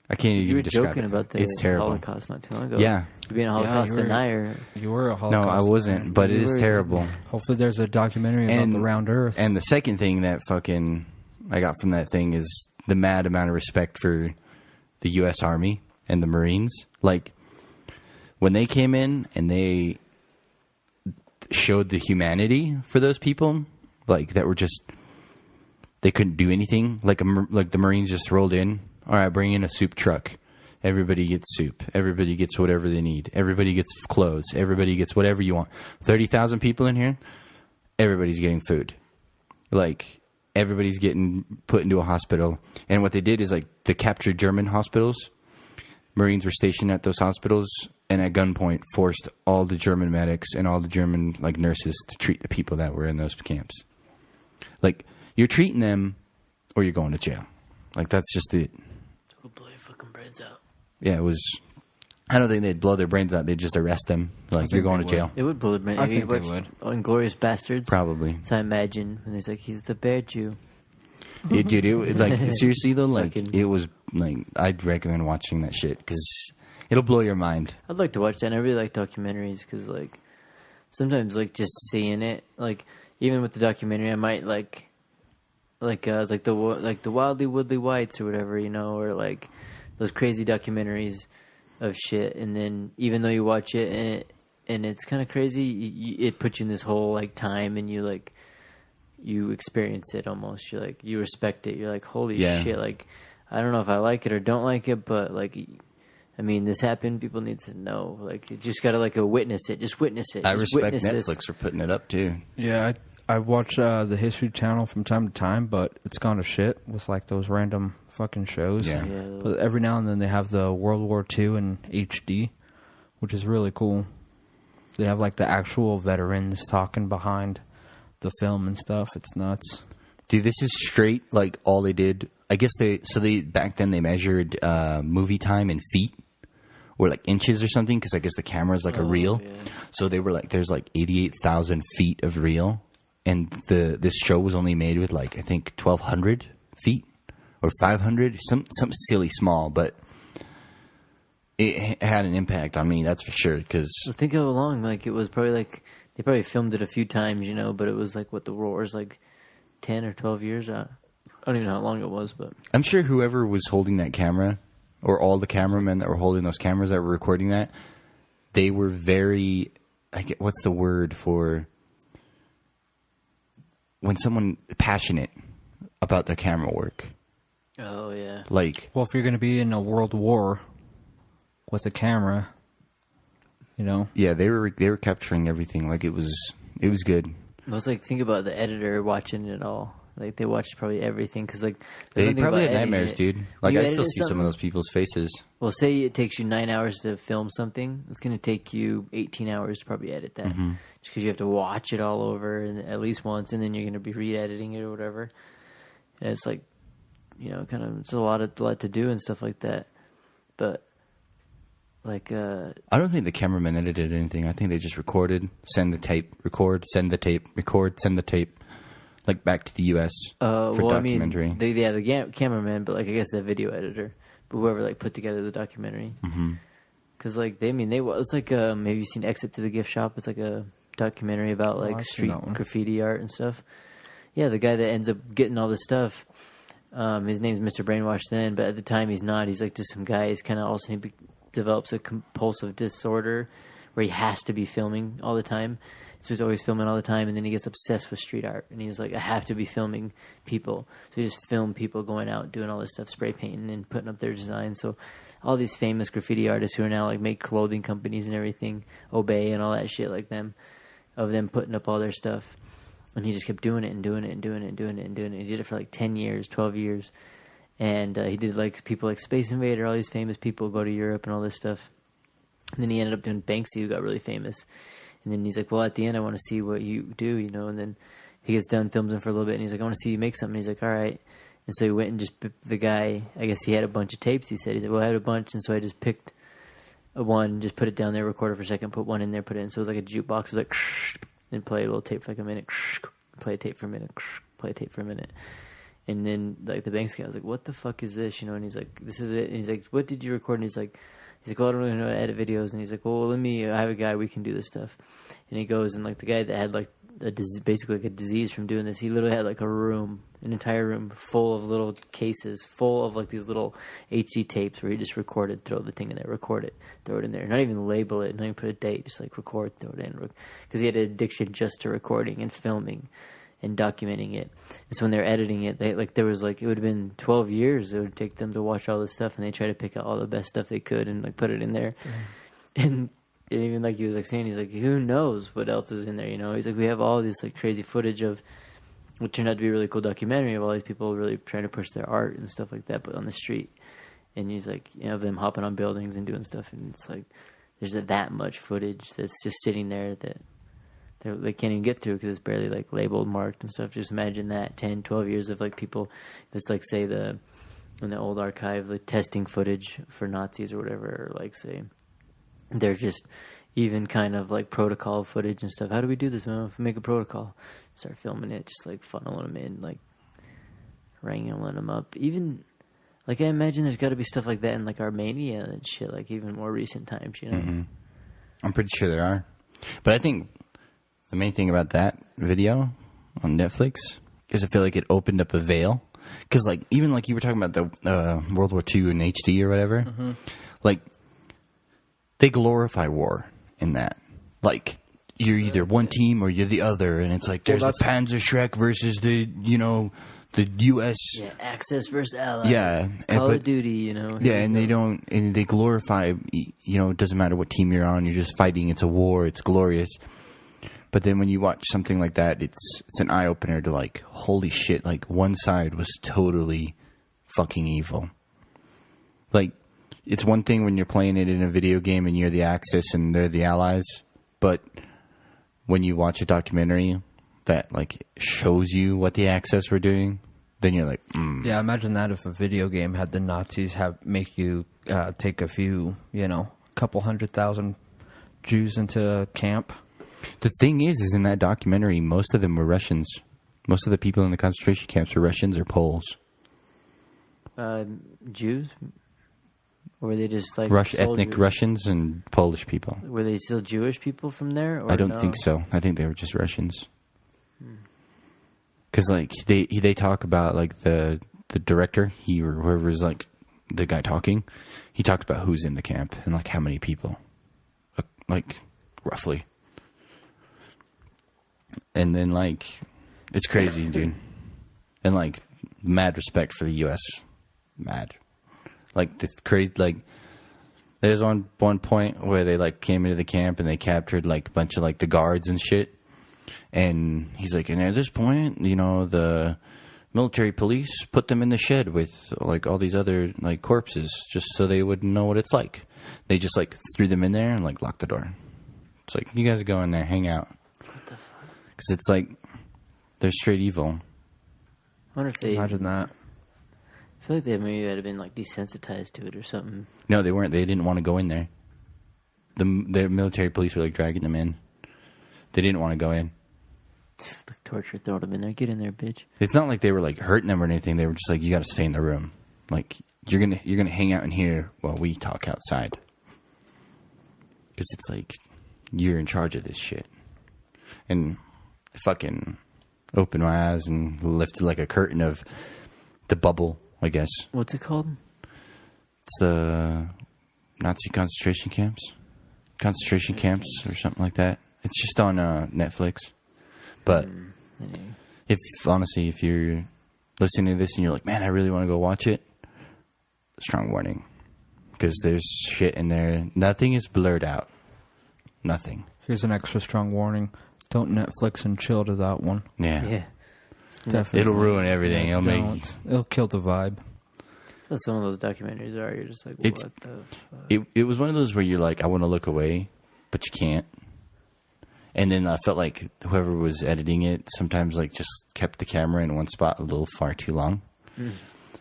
I can't
You
even
were
describe
joking
it.
about the
It's terrible.
Holocaust not too long ago.
Yeah.
You being a Holocaust
you were-
denier.
You were a
No,
Holocaust.
I wasn't, but it
You
is
were-
terrible.
Hopefully there's a documentary about the round earth.
And the second thing that fucking I got from that thing is the mad amount of respect for the U.S. Army and the Marines. Like, when they came in and they showed the humanity for those people, like, that were just, they couldn't do anything. Like the Marines just rolled in. All right, bring in a soup truck. Everybody gets soup. Everybody gets whatever they need. Everybody gets clothes. Everybody gets whatever you want. 30,000 people in here. Everybody's getting food. Like, everybody's getting put into a hospital. And what they did is, like, the captured German hospitals, Marines were stationed at those hospitals, and at gunpoint forced all the German medics and all the German, like, nurses to treat the people that were in those camps. Like, you're treating them or you're going to jail. Like, that's just it.
Go blow your fucking brains out.
Yeah, it was... I don't think they'd blow their brains out. They'd just arrest them. Like, you're going to jail.
It would blow their brains out.
I think they would.
Inglourious Bastards.
Probably.
So I imagine when he's like, he's the bear Jew.
Dude, like, seriously, though, like,
Fucking-
it was, like, I'd recommend watching that shit, because It'll blow your mind.
I'd like to watch that. And I really like documentaries because, like, sometimes, like, just seeing it, like, even with the documentary, I might like the Wildly Woodley Whites or whatever, you know, or like those crazy documentaries of shit. And then even though you watch it and it's kind of crazy, it puts you in this whole like time, and you experience it almost. You're like, you respect it. You're like, holy shit! Like, I don't know if I like it or don't like it, but like, I mean, this happened. People need to know. Like, you just gotta like witness it. Just witness it.
I
just
respect
witness
Netflix
this.
for putting it up too.
Yeah, I watch the History Channel from time to time, but it's gone to shit with like those random fucking shows.
Yeah.
But every now and then they have the World War II in HD, which is really cool. They have like the actual veterans talking behind the film and stuff. It's nuts.
Dude, this is straight like all they did. I guess they back then they measured movie time in feet or like inches or something, because I guess the camera is like a reel.
Yeah.
So they were like, there's like 88,000 feet of reel, and this show was only made with like I think 1,200 feet or 500, something silly small, but it had an impact on me, that's for sure. Because
Think how long, like, it was probably like, they probably filmed it a few times, you know, but it was like, what, the War was like 10 or 12 years? I don't even know how long it was, but.
I'm sure whoever was holding that camera, or all the cameramen that were holding those cameras that were recording that, they were very, what's the word for when someone passionate about their camera work?
Oh, yeah.
Like,
Well, if you're going to be in a world war with a camera, you know.
yeah, they were capturing everything. Like, it was good.
It was like, think about the editor watching it all. Like, they watched probably everything, because, like, the
They
one thing
probably
about
had
editing
nightmares,
it,
dude.
when
Like,
you
I still
edit
see some of
something-
those people's faces.
Well, say it takes you 9 hours to film something. It's going to take you 18 hours to probably edit that.
Mm-hmm.
Just because you have to watch it all over and at least once, and then you're going to be re-editing it or whatever. And it's like, you know, kind of, it's a lot to do and stuff like that. But, like,
I don't think the cameraman edited anything. I think they just recorded, send the tape, record, send the tape, record, send the tape. Like, back to the U.S. for documentary.
I mean, the cameraman, but, like, I guess the video editor. But whoever, like, put together the documentary. Because, like, it's like, maybe you've seen Exit to the Gift Shop. It's like a documentary about, like,
I've seen
street
that one.
graffiti art and stuff. Yeah, the guy that ends up getting all this stuff, his name's Mr. Brainwash then, but at the time he's not. He's, like, just some guy. He's kind of also, he develops a compulsive disorder where he has to be filming all the time. So he's always filming all the time, and then he gets obsessed with street art. And he's like, I have to be filming people. So he just filmed people going out, doing all this stuff, spray painting and putting up their designs. So all these famous graffiti artists who are now, like, make clothing companies and everything, Obey and all that shit like them, of them putting up all their stuff. And he just kept doing it and doing it and doing it and doing it and doing it. He did it for like 10 years, 12 years. And he did, like, people like Space Invader, all these famous people go to Europe and all this stuff. And then he ended up doing Banksy, who got really famous. And then he's like, well, at the end, I want to see what you do, you know. And then he gets done, films him for a little bit, and he's like, I want to see you make something. And he's like, all right. And so he went and just picked the guy. I guess he had a bunch of tapes, he said. He's like, well, I had a bunch. And so I just picked one, just put it down there, recorded for a second, put one in there, put it in. So it was like a jukebox. It was like, and play a little tape for like a minute, play a tape for a minute, play a tape for a minute. And then, like, the Banks guy was like, what the fuck is this, you know? And he's like, this is it. And he's like, what did you record? And he's like, well, I don't really know how to edit videos. And he's like, well, I have a guy, we can do this stuff. And he goes, and, like, the guy that had, like, basically like a disease from doing this, he literally had, like, an entire room full of little cases, full of, like, these little HD tapes where he just recorded, throw the thing in there, record it, throw it in there. Not even label it, not even put a date, just, like, record, throw it in. Because he had an addiction just to recording and filming and documenting it. And so when they're editing it, there was, like, it would have been 12 years it would take them to watch all this stuff, and they try to pick out all the best stuff they could and, like, put it in there. And even, like, he was, like, saying, he's like, who knows what else is in there, you know? He's like, we have all this, like, crazy footage of what turned out to be a really cool documentary of all these people really trying to push their art and stuff like that, but on the street. And he's like, you know, them hopping on buildings and doing stuff, and it's like, there's that much footage that's just sitting there that they can't even get through because it's barely, like, labeled, marked and stuff. Just imagine that 10, 12 years of, like, people, just, like, say in the old archive, like, testing footage for Nazis or whatever, or, like, say, they're just even kind of, like, protocol footage and stuff. How do we do this, man? If we make a protocol, start filming it, just, like, funneling them in, like, wrangling them up. Even, Like, I imagine there's got to be stuff like that in, like, Armenia and shit, like, even more recent times, you know?
Mm-hmm. I'm pretty sure there are. But I think the main thing about that video on Netflix is I feel like it opened up a veil. Because, like, even like you were talking about the World War II in HD or whatever, like, they glorify war in that. Like, you're either one team or you're the other, and it's like there's the Panzerschreck versus the, you know, the U.S.
Yeah, Axis versus Allies.
Yeah,
Call of Duty, you know.
Yeah, and they glorify, you know, it doesn't matter what team you're on, you're just fighting. It's a war. It's glorious. But then when you watch something like that, it's an eye opener to like, holy shit! Like one side was totally fucking evil. Like, it's one thing when you're playing it in a video game and you're the Axis and they're the Allies, but when you watch a documentary that like shows you what the Axis were doing, then you're like,
Yeah, imagine that if a video game had the Nazis make you take a few, you know, couple 100,000 Jews into camp.
The thing is in that documentary, most of them were Russians. Most of the people in the concentration camps were Russians or Poles.
Jews? Or were they just like
ethnic Russians and Polish people.
Were they still Jewish people from there? Or
I don't think so. I think they were just Russians. Because like they talk about like the director, he or whoever's like the guy talking, he talks about who's in the camp and like how many people, like roughly. And then like it's crazy, dude. And like mad respect for the U.S. Mad. Like the crazy, like there's one point where they like came into the camp and they captured like a bunch of like the guards and shit. And he's like, and at this point, you know, the military police put them in the shed with like all these other like corpses just so they wouldn't know what it's like. They just like threw them in there and like locked the door. It's like, you guys go in there, hang out.
What the fuck?
Because it's like they're straight evil.
I wonder if they
Imagine that.
I feel like they maybe had been like desensitized to it or something.
No, they weren't. They didn't want to go in there. The military police were like dragging them in. They didn't want to go in.
Like torture, throw them in there. Get in there, bitch.
It's not like they were like hurting them or anything. They were just like, you got to stay in the room. Like you're gonna hang out in here while we talk outside. Because it's like you're in charge of this shit. And I fucking opened my eyes and lifted like a curtain of the bubble, I guess.
What's it called?
It's the Nazi concentration camps. Concentration camps or something like that. It's just on Netflix. But if you're listening to this and you're like, man, I really want to go watch it, strong warning. Because there's shit in there. Nothing is blurred out. Nothing.
Here's an extra strong warning. Don't Netflix and chill to that one.
Yeah.
Yeah.
Definitely.
It'll ruin everything.
It'll kill the vibe.
So some of those documentaries are, you're just like, what the fuck?
It was one of those where you're like, I want to look away, but you can't. And then I felt like whoever was editing it sometimes like just kept the camera in one spot a little far too long.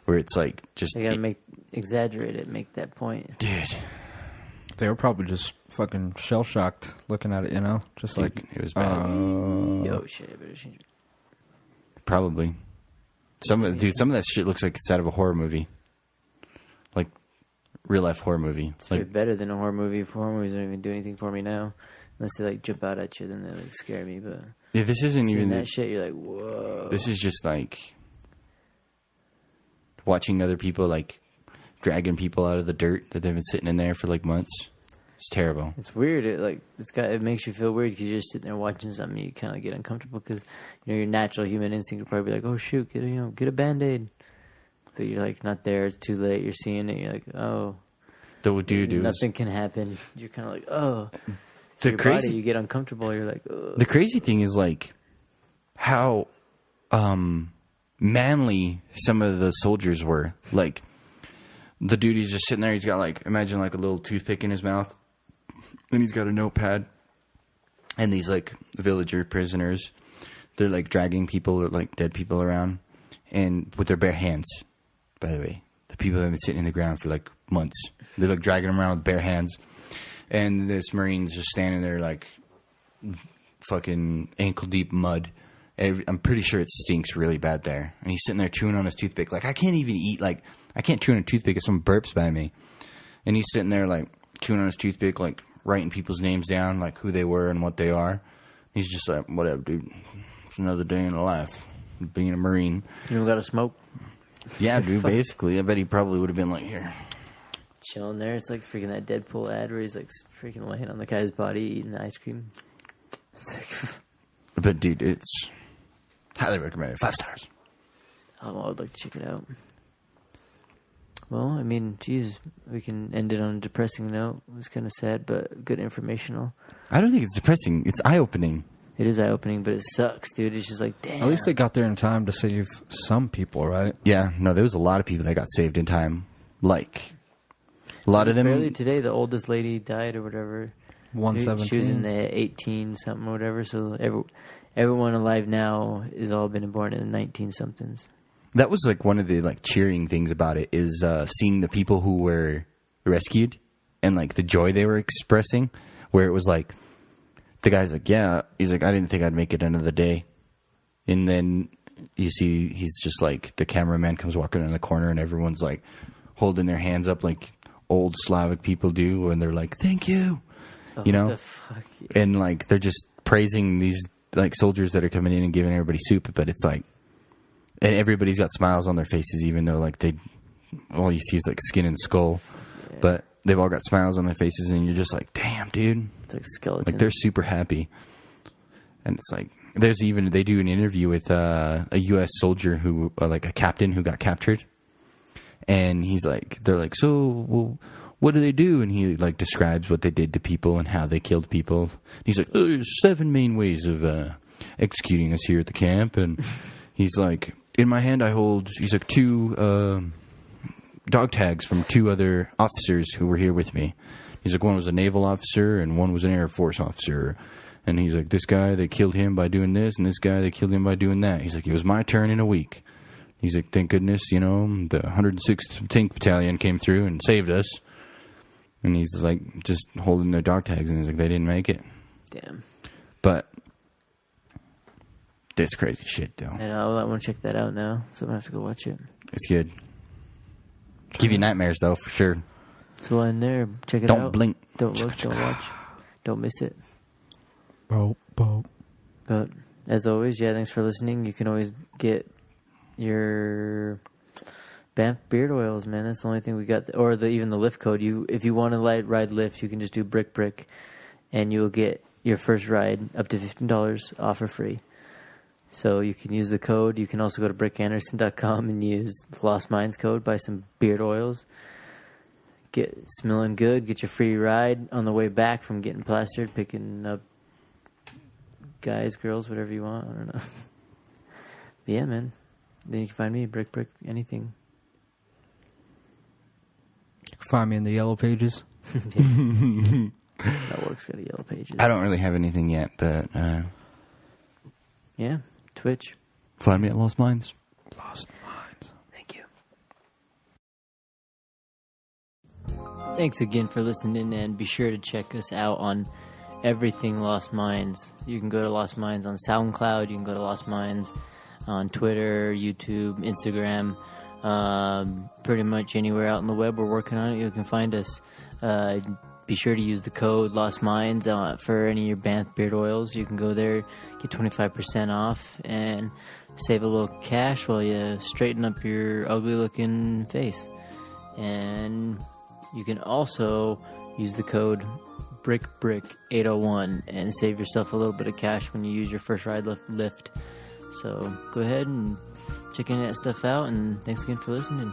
Where it's like just...
They gotta exaggerate it, make that point.
Dude.
They were probably just fucking shell-shocked looking at it, you know? Just
Dude,
like...
it was bad.
Yo, shit, I better change it.
Probably. Some of that shit looks like it's out of a horror movie. Like, real-life horror movie.
It's
like
way better than a horror movie. Horror movies don't even do anything for me now. Unless they, like, jump out at you, then they, like, scare me. But
yeah, this isn't
seeing
even...
that shit, you're like, whoa.
This is just, like, watching other people, like, dragging people out of the dirt that they've been sitting in there for, like, months. It's terrible.
It's weird. It makes you feel weird because you're just sitting there watching something. You kind of get uncomfortable because your natural human instinct would probably be like, "Oh shoot, get a Band-Aid," but you're like not there. It's too late. You're seeing it. You're like, "Oh, nothing can happen." You're kind of like, "Oh." So body, you get uncomfortable. You're like, ugh.
The crazy thing is like how manly some of the soldiers were. Like the dude, he's just sitting there. He's got like, imagine like a little toothpick in his mouth. Then he's got a notepad, and these like villager prisoners, they're like dragging people or like dead people around, and with their bare hands. By the way, the people have been sitting in the ground for like months. They're like dragging them around with bare hands, and this Marine's just standing there like fucking ankle deep mud, I'm pretty sure it stinks really bad there. And he's sitting there chewing on his toothpick. Like, I can't even eat, like, I can't chew on a toothpick if someone burps by me. And he's sitting there, like, chewing on his toothpick, like, writing people's names down, like, who they were and what they are. He's just like, whatever, dude. It's another day in the life of being a Marine.
You don't got to smoke?
Yeah, dude, basically. I bet he probably would have been like, here.
Chilling there. It's like freaking that Deadpool ad where he's like freaking laying on the guy's body eating ice cream. It's like...
But, dude, it's highly recommended. 5 stars.
Oh, I would like to check it out. Well, I mean, geez, we can end it on a depressing note. It was kind of sad, but good informational.
I don't think it's depressing. It's eye-opening.
It is eye-opening, but it sucks, dude. It's just like, damn.
At least they got there in time to save some people, right?
Yeah, no, there was a lot of people that got saved in time. Like, a lot of them...
Barely today, the oldest lady died or whatever.
117.
She was in the 18-something or whatever, so everyone alive now has all been born in the 19-somethings.
That was like one of the like cheering things about it is seeing the people who were rescued and like the joy they were expressing, where it was like the guy's like, yeah, he's like, I didn't think I'd make it another day. And then you see he's just like the cameraman comes walking in the corner and everyone's like holding their hands up like old Slavic people do, and they're like, thank you.
Oh,
You know?
what the fuck? Yeah.
And like they're just praising these like soldiers that are coming in and giving everybody soup, but it's like, and everybody's got smiles on their faces, even though like all you see is like skin and skull,
Yeah.
but they've all got smiles on their faces, and you're just like, damn, dude,
It's like skeleton.
like they're super happy. And it's like they do an interview with a U.S. soldier who like a captain who got captured, and they're like, so well, what do they do? And he like describes what they did to people and how they killed people. And he's like, there's 7 main ways of executing us here at the camp. And he's like, in my hand I hold, he's like 2 dog tags from 2 other officers who were here with me. He's like, one was a naval officer and one was an Air Force officer. And he's like, this guy, they killed him by doing this, and this guy, they killed him by doing that. He's like, it was my turn in a week. He's like, thank goodness, the 106th Tank Battalion came through and saved us. And he's like, just holding their dog tags, and he's like, they didn't make it.
Damn.
But this crazy shit, though.
And I want to check that out now, so I'm going to have to go watch it.
It's good. Give you nightmares, though, for sure.
So in there, check it
Don't
out.
blink.
Don't look, don't watch. Don't miss it.
Boop, boop.
But as always, yeah, thanks for listening. You can always get your Banff beard oils, man. That's the only thing we got. Or even the lift code. If you want to ride lift, you can just do brick, and you'll get your first ride up to $15 off for free. So you can use the code. You can also go to brickanderson.com and use the Lost Minds code, buy some beard oils. Get smelling good. Get your free ride on the way back from getting plastered, picking up guys, girls, whatever you want. I don't know. But yeah, man. Then you can find me, brick, anything.
Find me in the yellow pages.
That works. Got a yellow pages.
I don't really have anything yet, but
Yeah, Twitch.
find me at Lost Minds.
Lost Minds.
Thank you. Thanks again for listening, and be sure to check us out on everything Lost Minds. You can go to Lost Minds on SoundCloud. You can go to Lost Minds on Twitter, YouTube, Instagram. Pretty much anywhere out on the web we're working on it, you can find us. Be sure to use the code Lost Minds for any of your Banff beard oils. You can go there, get 25% off, and save a little cash while you straighten up your ugly looking face. And you can also use the code BrickBrick801 and save yourself a little bit of cash when you use your first ride lift. So go ahead and check any of that stuff out, and thanks again for listening.